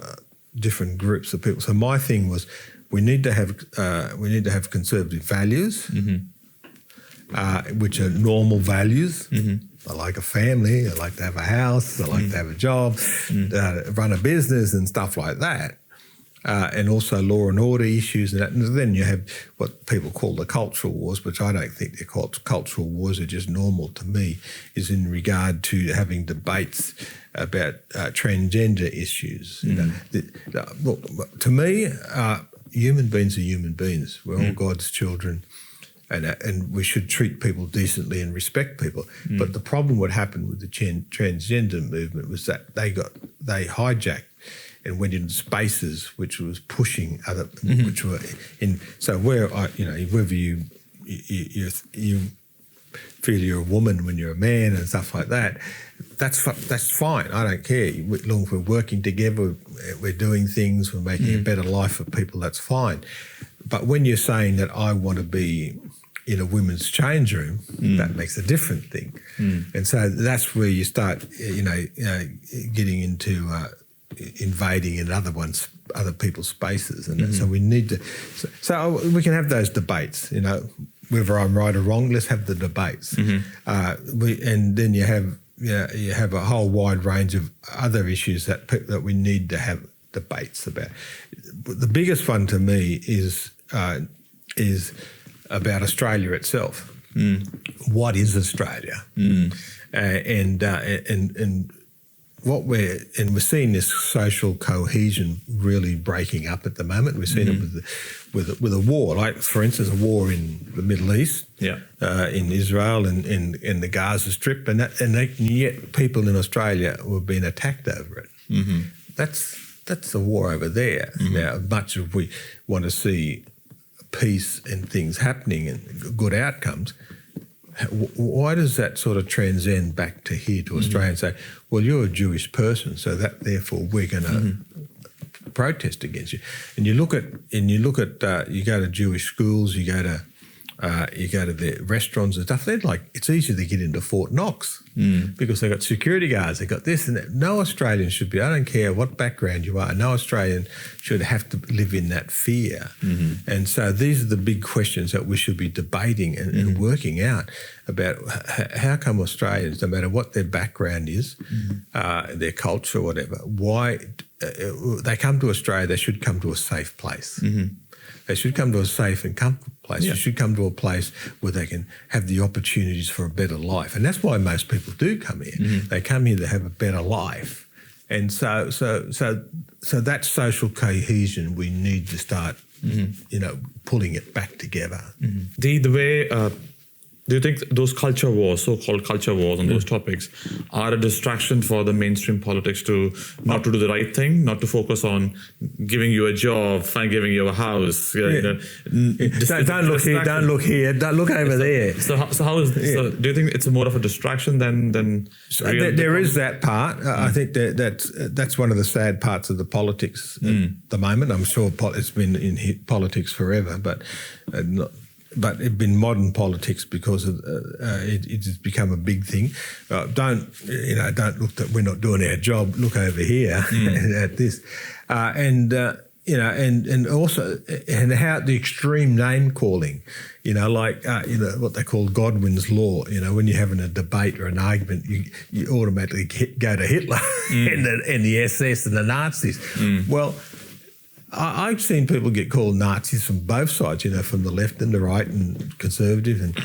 different groups of people. So my thing was, we need to have conservative values, which are normal values. I like a family, I like to have a house, I like to have a job, run a business and stuff like that. And also law and order issues and that. And then you have what people call the cultural wars, which I don't think they're called cultural wars, are just normal to me, is in regard to having debates about transgender issues. Look, to me, human beings are human beings. We're all God's children. And we should treat people decently and respect people. But the problem what happened with the transgender movement was that they hijacked and went into spaces which was pushing other, which were in. So whether you feel you're a woman when you're a man and stuff like that, that's fine. I don't care. As long as we're working together, we're doing things, we're making a better life for people, that's fine. But when you're saying that I want to be in a women's change room, that makes a different thing. And so that's where you start, getting into invading in other people's spaces. And so we need to, so we can have those debates, whether I'm right or wrong, let's have the debates. And then you have a whole wide range of other issues that we need to have debates about. The biggest one to me is is about Australia itself. What is Australia? And what we're seeing this social cohesion really breaking up at the moment. We're seeing it with a war, like for instance, a war in the Middle East, in Israel and in the Gaza Strip, and yet people in Australia were being attacked over it. That's the war over there. Now, much as we want to see peace and things happening and good outcomes, why does that sort of transcend back to here to Australia and say, well, you're a Jewish person, so that therefore we're going to protest against you? And you look at you go to Jewish schools, you go to the restaurants and stuff. They're like, it's easy to get into Fort Knox because they've got security guards, they've got this and that. No Australian should be, I don't care what background you are, no Australian should have to live in that fear. And so these are the big questions that we should be debating and working out about how come Australians, no matter what their background is, their culture or whatever, why they come to Australia, they should come to a safe place. They should come to a safe and comfortable place. They should come to a place where they can have the opportunities for a better life. And that's why most people do come here. They come here to have a better life. And so that social cohesion, we need to start, pulling it back together. The way... do you think those culture wars, so-called culture wars on those topics, are a distraction for the mainstream politics to not to do the right thing, not to focus on giving you a job, giving you a house? Don't look here, don't look here, don't look over there. So do you think it's more of a distraction than there is that part. I think that's one of the sad parts of the politics at the moment. I'm sure it's been in politics forever, but it's been modern politics because of, it's become a big thing. Don't look that we're not doing our job. Look over here at this, and also how the extreme name calling. What they call Godwin's law. When you're having a debate or an argument, you automatically go to Hitler and the SS and the Nazis. Well, I've seen people get called Nazis from both sides, from the left and the right and conservative and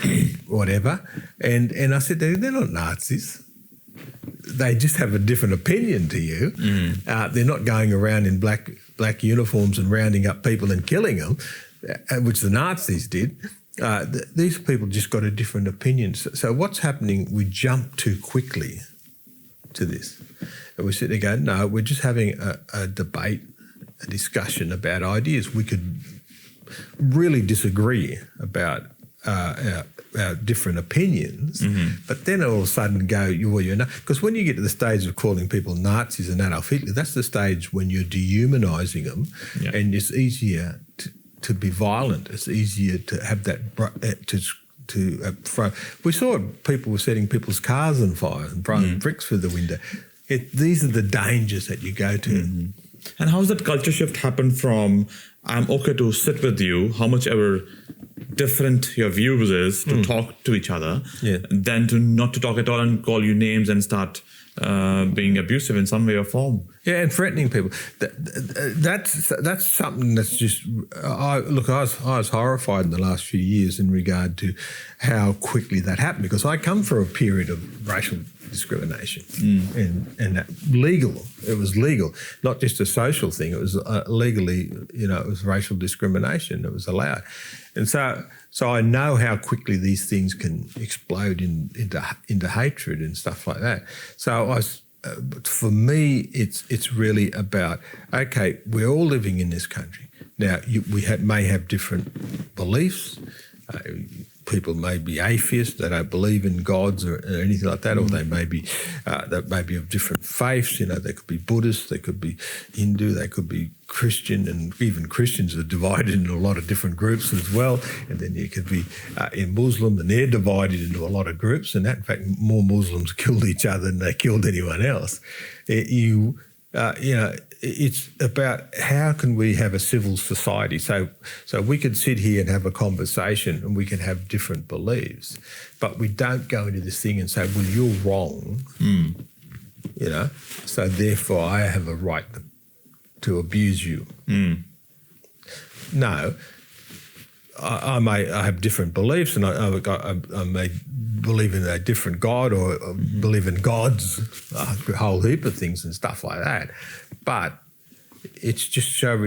whatever. And I said, they're not Nazis. They just have a different opinion to you. They're not going around in black uniforms and rounding up people and killing them, which the Nazis did. These people just got a different opinion. So what's happening, we jump too quickly to this. And we sit there going, no, we're just having a debate, a discussion about ideas. We could really disagree about our different opinions, but then all of a sudden go, because when you get to the stage of calling people Nazis and Adolf Hitler, that's the stage when you're dehumanizing them, and it's easier to be violent. It's easier to have that we saw people were setting people's cars on fire and throwing bricks through the window. These are the dangers that you go to. And how has that culture shift happened from I'm okay to sit with you, how much ever different your views is, to talk to each other, than to not to talk at all and call you names and start being abusive in some way or form? Yeah, and threatening people. That's something that's just... I was horrified in the last few years in regard to how quickly that happened, because I come from a period of racial discrimination and that it was legal, not just a social thing. It was legally, it was racial discrimination. It was allowed. And so I know how quickly these things can explode into hatred and stuff like that. So for me, it's really about, okay, we're all living in this country. Now, may have different beliefs. People may be atheists, they don't believe in gods or anything like that, or they may be of different faiths. They could be Buddhist, they could be Hindu, they could be Christian, and even Christians are divided into a lot of different groups as well. And then you could be in Muslim, and they're divided into a lot of groups. And that, in fact, more Muslims killed each other than they killed anyone else. It's about how can we have a civil society. So we can sit here and have a conversation and we can have different beliefs, but we don't go into this thing and say, well, you're wrong, so therefore I have a right to abuse you. No, I have different beliefs, and I may believe in a different God or believe in gods, a whole heap of things and stuff like that. But it's just have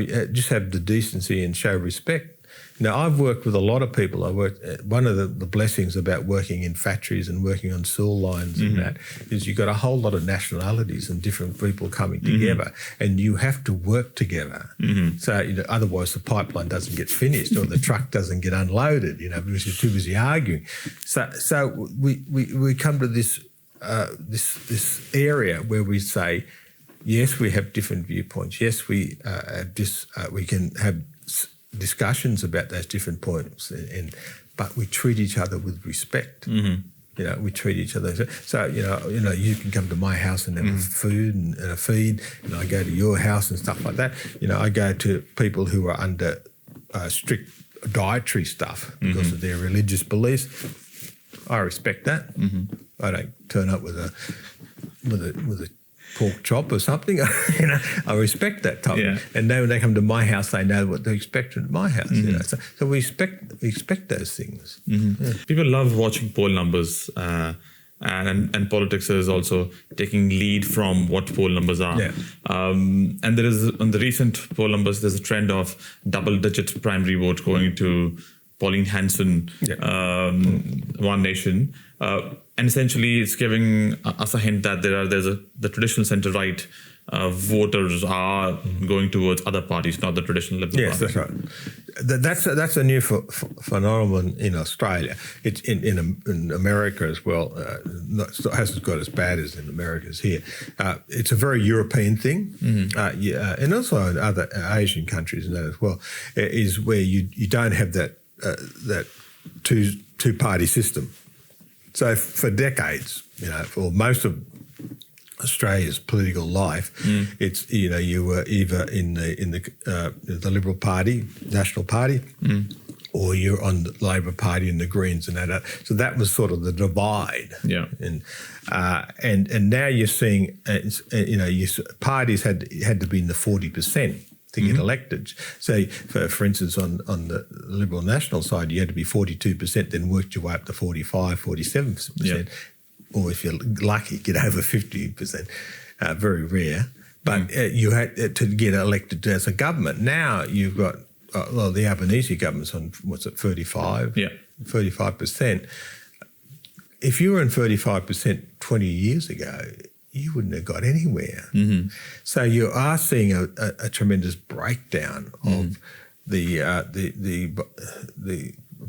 the decency and show respect. Now, I've worked with a lot of people. One of the blessings about working in factories and working on sewer lines and that is you've got a whole lot of nationalities and different people coming together, and you have to work together. So otherwise the pipeline doesn't get finished or the truck doesn't get unloaded, because you're too busy arguing. So we come to this area where we say, yes, we have different viewpoints. Yes, we can have discussions about those different points, but we treat each other with respect. We treat each other. So you can come to my house and have food and a feed, and I go to your house and stuff like that. I go to people who are under strict dietary stuff because of their religious beliefs. I respect that. I don't turn up with a pork chop or something. I respect that type. And then when they come to my house, they know what to expect at my house. So we expect those things. People love watching poll numbers, and politics is also taking lead from what poll numbers are. And there is, on the recent poll numbers, there's a trend of double-digit primary vote going to Pauline Hanson, One Nation. And essentially, it's giving us a hint that the traditional centre-right voters are going towards other parties, not the traditional Liberal party. Yes, that's right. That's a new phenomenon in Australia. It's in America as well. It hasn't got as bad as in America as here. It's a very European thing, and also in other Asian countries and that as well, is where you don't have that two-party system. So for decades, for most of Australia's political life, it's you were either in the Liberal Party, National Party, or you're on the Labor Party and the Greens and that. So that was sort of the divide. And now you're seeing parties had to be in the 40% to get elected. So, for instance, on the Liberal National side, you had to be 42%, then worked your way up to 45, 47%. Or if you're lucky, get over 50%. Very rare. But you had to get elected as a government. Now you've got, the Albanese government's on, 35? 35%. If you were in 35% 20 years ago, you wouldn't have got anywhere. So you are seeing a tremendous breakdown of the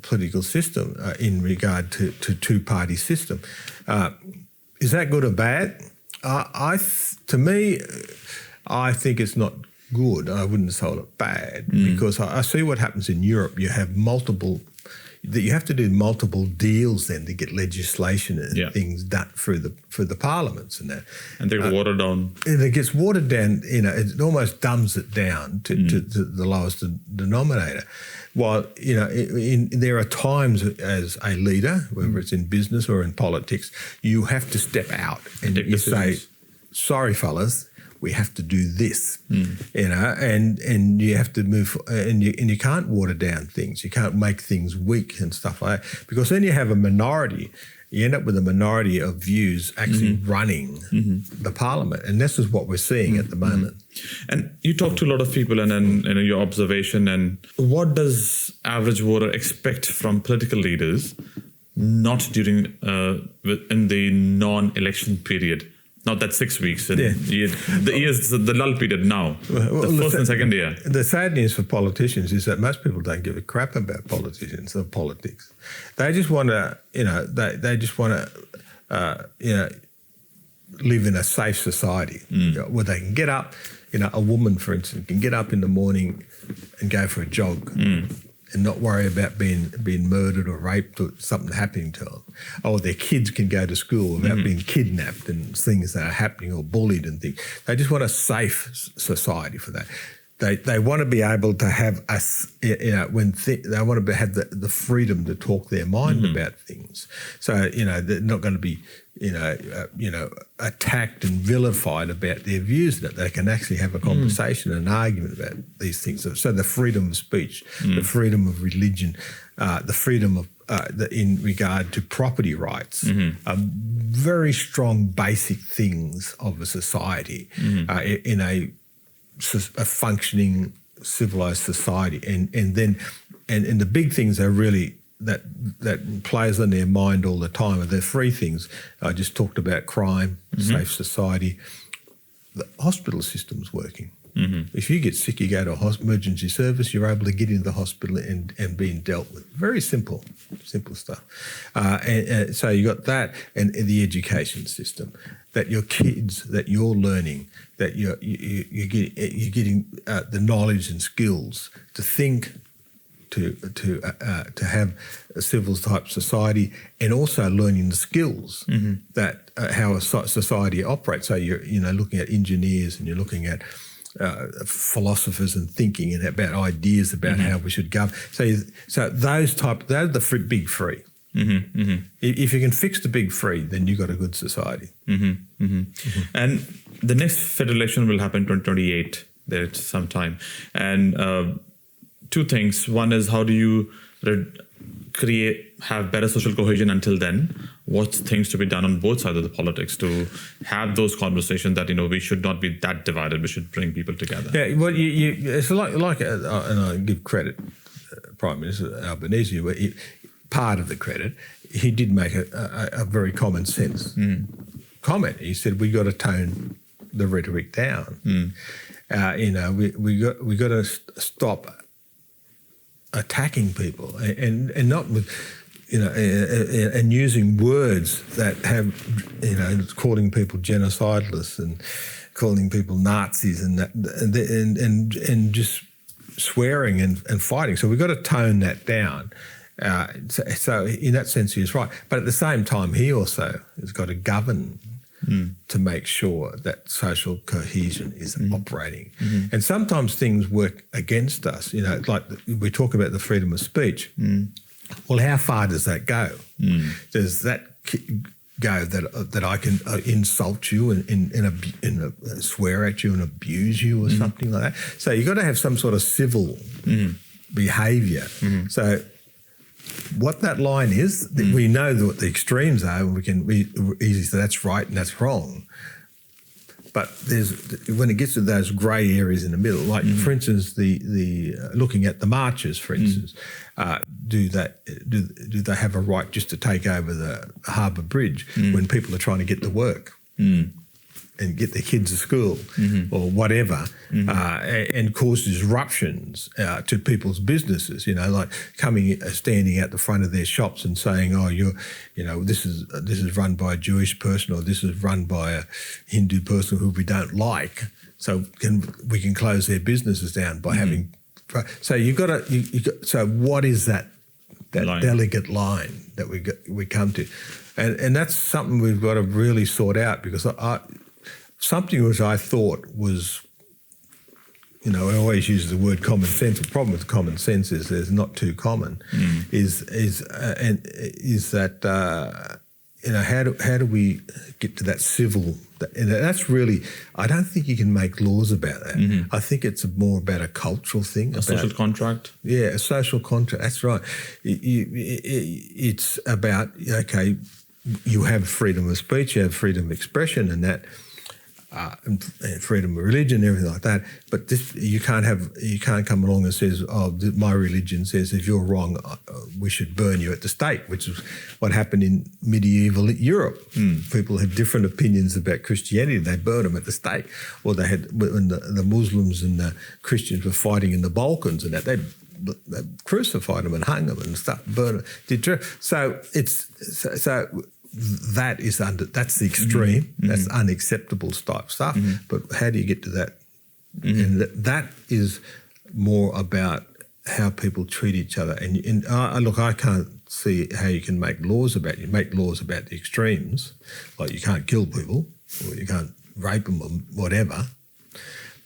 political system in regard to two-party system. Is that good or bad? To me, I think it's not good. I wouldn't say it bad because I see what happens in Europe. You have you have to do multiple deals then to get legislation and things done through the parliaments and that. And they get watered down. And it gets watered down. It almost dumbs it down to the lowest denominator. While there are times as a leader, whether it's in business or in politics, you have to step out and you say, "Sorry, fellas, we have to do this," and you have to move, and you can't water down things. You can't make things weak and stuff like that, because then you have a minority. You end up with a minority of views actually running the parliament, and this is what we're seeing at the moment. And you talk to a lot of people, and then your observation, and what does average voter expect from political leaders, not during in the non-election period? Not that 6 weeks. And the lull period now, the first and second year. The sad news for politicians is that most people don't give a crap about politicians or politics. They just want to, they just want to, live in a safe society where they can get up. A woman, for instance, can get up in the morning and go for a jog. And not worry about being murdered or raped or something happening to them. Or their kids can go to school without being kidnapped and things that are happening or bullied and things. They just want a safe society for that. They want to be able to have they want to have the freedom to talk their mind about things. So they're not going to be attacked and vilified about their views. That they can actually have a conversation, an argument about these things. So the freedom of speech, the freedom of religion, the freedom of in regard to property rights, are very strong basic things of a society in a functioning civilized society, and the big things are really that plays on their mind all the time are the three things I just talked about: crime, safe society, the hospital system's working. If you get sick, you go to emergency service, you're able to get into the hospital and being dealt with. Very simple stuff. And so you got that, and the education system, that your kids, that you're learning, that you're getting the knowledge and skills to think, to have a civil type society, and also learning the skills that how a society operates. So you're looking at engineers, and you're looking at philosophers and thinking and about ideas about how we should govern. So they're the big three. If you can fix the big three, then you've got a good society. And the next federal election will happen 2028 there sometime. And two things. One is, how do you have better social cohesion until then? What's things to be done on both sides of the politics to have those conversations that we should not be that divided. We should bring people together. Yeah, well, it's like, and I give credit Prime Minister Albanese, but part of the credit, he did make a very common sense comment. He said we got to tone the rhetoric down. We got to stop attacking people and not with and using words that have calling people genocidalists and calling people Nazis and just swearing and fighting. So we've got to tone that down. So in that sense, he is right. But at the same time, he also has got to govern to make sure that social cohesion is operating. And sometimes things work against us. Like we talk about the freedom of speech. Well, how far does that go? Does that go that I can insult you and swear at you and abuse you or something like that? So you've got to have some sort of civil behaviour. So what that line is, we know what the extremes are. We easily say that's right and that's wrong. But when it gets to those grey areas in the middle, like for instance, the looking at the marches, for instance, do they have a right just to take over the Harbour Bridge when people are trying to get to work and get their kids to school or whatever, and cause disruptions to people's businesses? Like standing out the front of their shops and saying, "Oh, this is run by a Jewish person, or this is run by a Hindu person who we don't like, so we can close their businesses down by having." So So what is that line. Delicate line that we come to, and that's something we've got to really sort out, because something which I thought was, I always use the word common sense. The problem with common sense is there's not too common. Is that how do we get to that civil? And that's really, I don't think you can make laws about that. I think it's more about a cultural thing. A social contract? Yeah, a social contract, that's right. It's about, okay, you have freedom of speech, you have freedom of expression and that, and freedom of religion, everything like that. But you can't come along and says, "Oh, my religion says if you're wrong, we should burn you at the stake," which is what happened in medieval Europe. People had different opinions about Christianity; they burned them at the stake. Or they had, when the Muslims and the Christians were fighting in the Balkans and that, they crucified them and hung them and stuff, burned them. So that's the extreme. That's unacceptable type stuff. But how do you get to that? And that is more about how people treat each other. And look, I can't see how you can make laws about it. You make laws about the extremes, like you can't kill people or you can't rape them or whatever.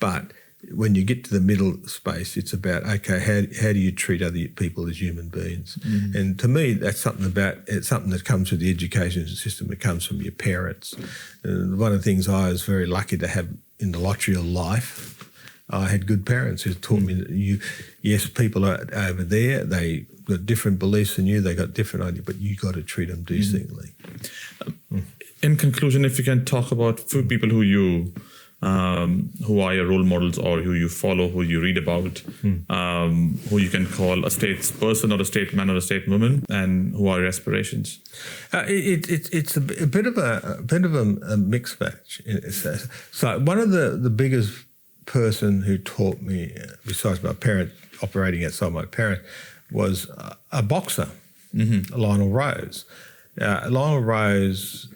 But when you get to the middle space, it's about, okay, how do you treat other people as human beings? And to me, it's something that comes with the education system. It comes from your parents. One of the things I was very lucky to have in the lottery of life, I had good parents who taught me that yes, people are over there, they got different beliefs than you, they got different ideas, but you got to treat them decently. In conclusion, if you can talk about few people who you who are your role models or who you follow, who you read about, who you can call a statesperson or a statesman or a stateswoman, and who are your aspirations? It's a bit of a mixed match. So one of the biggest person who taught me, besides my parent operating outside my parent, was a boxer, Lionel Rose. Lionel Rose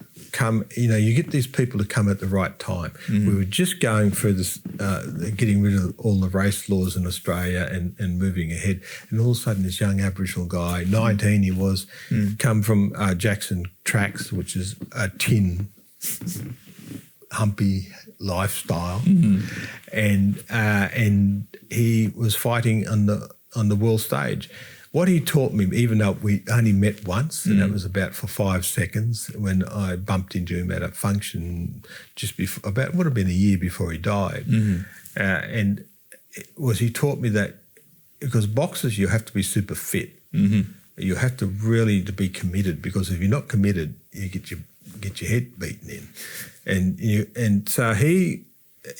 you get these people to come at the right time. We were just going through this, getting rid of all the race laws in Australia and moving ahead. And all of a sudden, this young Aboriginal guy, 19 he was, come from Jackson Tracks, which is a tin humpy lifestyle, and he was fighting on the world stage. What he taught me, even though we only met once, and that was about for 5 seconds when I bumped into him at a function just before, would have been a year before he died, and he taught me that because boxers, you have to be super fit. You have to really be committed, because if you're not committed, you get your head beaten in, and so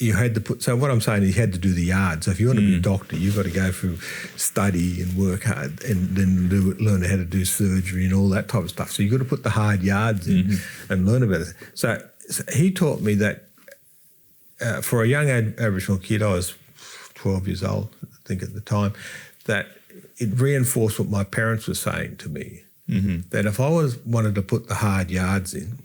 you had to put. So what I'm saying is, you had to do the yard. So if you want to be a doctor, you've got to go through study and work hard, and then learn how to do surgery and all that type of stuff. So you've got to put the hard yards in and learn about it. So he taught me that for a young Aboriginal kid, I was 12 years old, I think at the time, that it reinforced what my parents were saying to me, that if I wanted to put the hard yards in,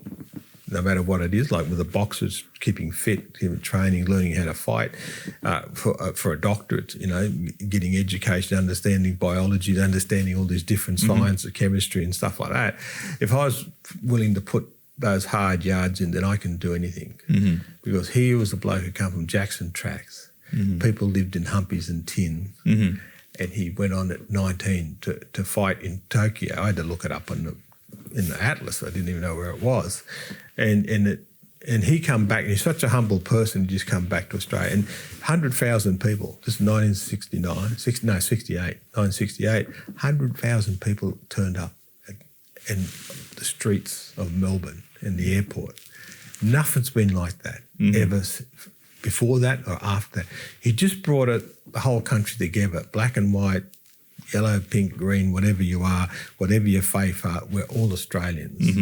no matter what it is, like with the boxers, keeping fit, training, learning how to fight. For a doctor, it's, getting education, understanding biology, understanding all these different sciences, chemistry and stuff like that. If I was willing to put those hard yards in, then I can do anything. Because he was a bloke who come from Jackson Tracks. People lived in humpies and tin. And he went on at 19 to fight in Tokyo. I had to look it up in the atlas. I didn't even know where it was. And he come back, and he's such a humble person, he just come back to Australia. And 100,000 people, this is 1968, 100,000 people turned up in the streets of Melbourne and the airport. Nothing's been like that ever before that or after that. He just brought the whole country together, black and white, yellow, pink, green, whatever you are, whatever your faith are, we're all Australians.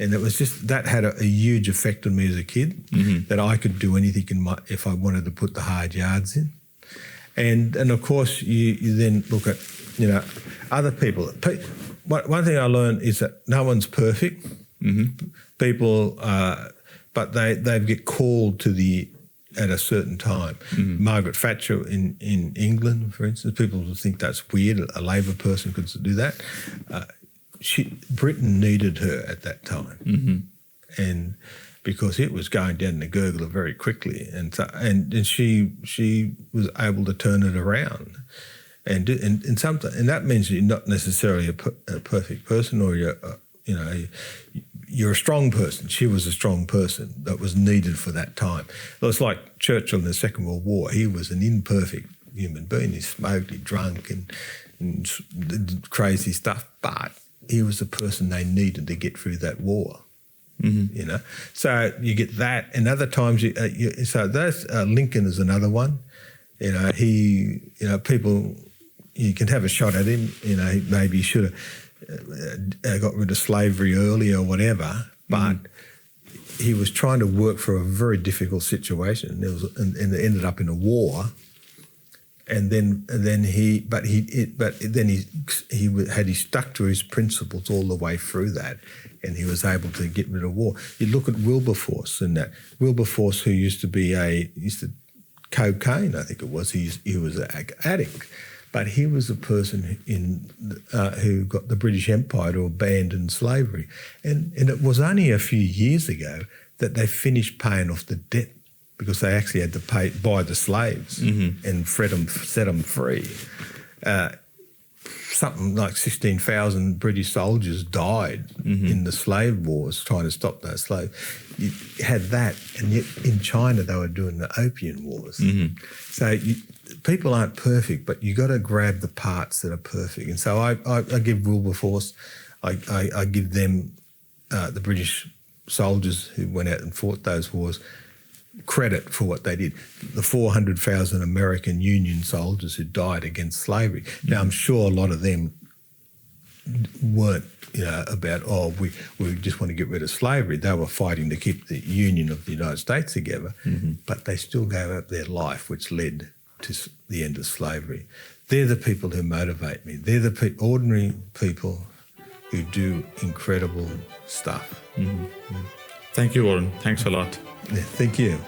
And it was just, that had a huge effect on me as a kid, that I could do anything if I wanted to put the hard yards in. And of course, you then look at, other people. One thing I learned is that no one's perfect. People, but they get called at a certain time. Margaret Thatcher in England, for instance, people would think that's weird. A Labor person could do that. Britain needed her at that time, and because it was going down the gurgler very quickly, and she was able to turn it around, and that means you're not necessarily a perfect person, or you're a strong person. She was a strong person that was needed for that time. It was like Churchill in the Second World War. He was an imperfect human being. He smoked, he drank, and did crazy stuff, but he was the person they needed to get through that war. So you get that, and other times so that's Lincoln is another one. People, you can have a shot at him. Maybe he should have got rid of slavery early or whatever, but he was trying to work for a very difficult situation. And it ended up in a war. And then he stuck to his principles all the way through that, and he was able to get rid of war. You look at Wilberforce, and that Wilberforce, who used to cocaine, I think it was. He was an addict, but he was a person who got the British Empire to abandon slavery, and it was only a few years ago that they finished paying off the debt because they actually had to buy the slaves and set them free. Something like 16,000 British soldiers died in the slave wars trying to stop those slaves. You had that, and yet in China they were doing the opium wars. So people aren't perfect, but you got to grab the parts that are perfect. And so I give Wilberforce, I give them, the British soldiers who went out and fought those wars, credit for what they did. The 400,000 American Union soldiers who died against slavery. Now, I'm sure a lot of them weren't, about, we just want to get rid of slavery. They were fighting to keep the Union of the United States together, but they still gave up their life, which led to the end of slavery. They're the people who motivate me. They're the ordinary people who do incredible stuff. Thank you, Warren. Thanks a lot. Yeah, thank you.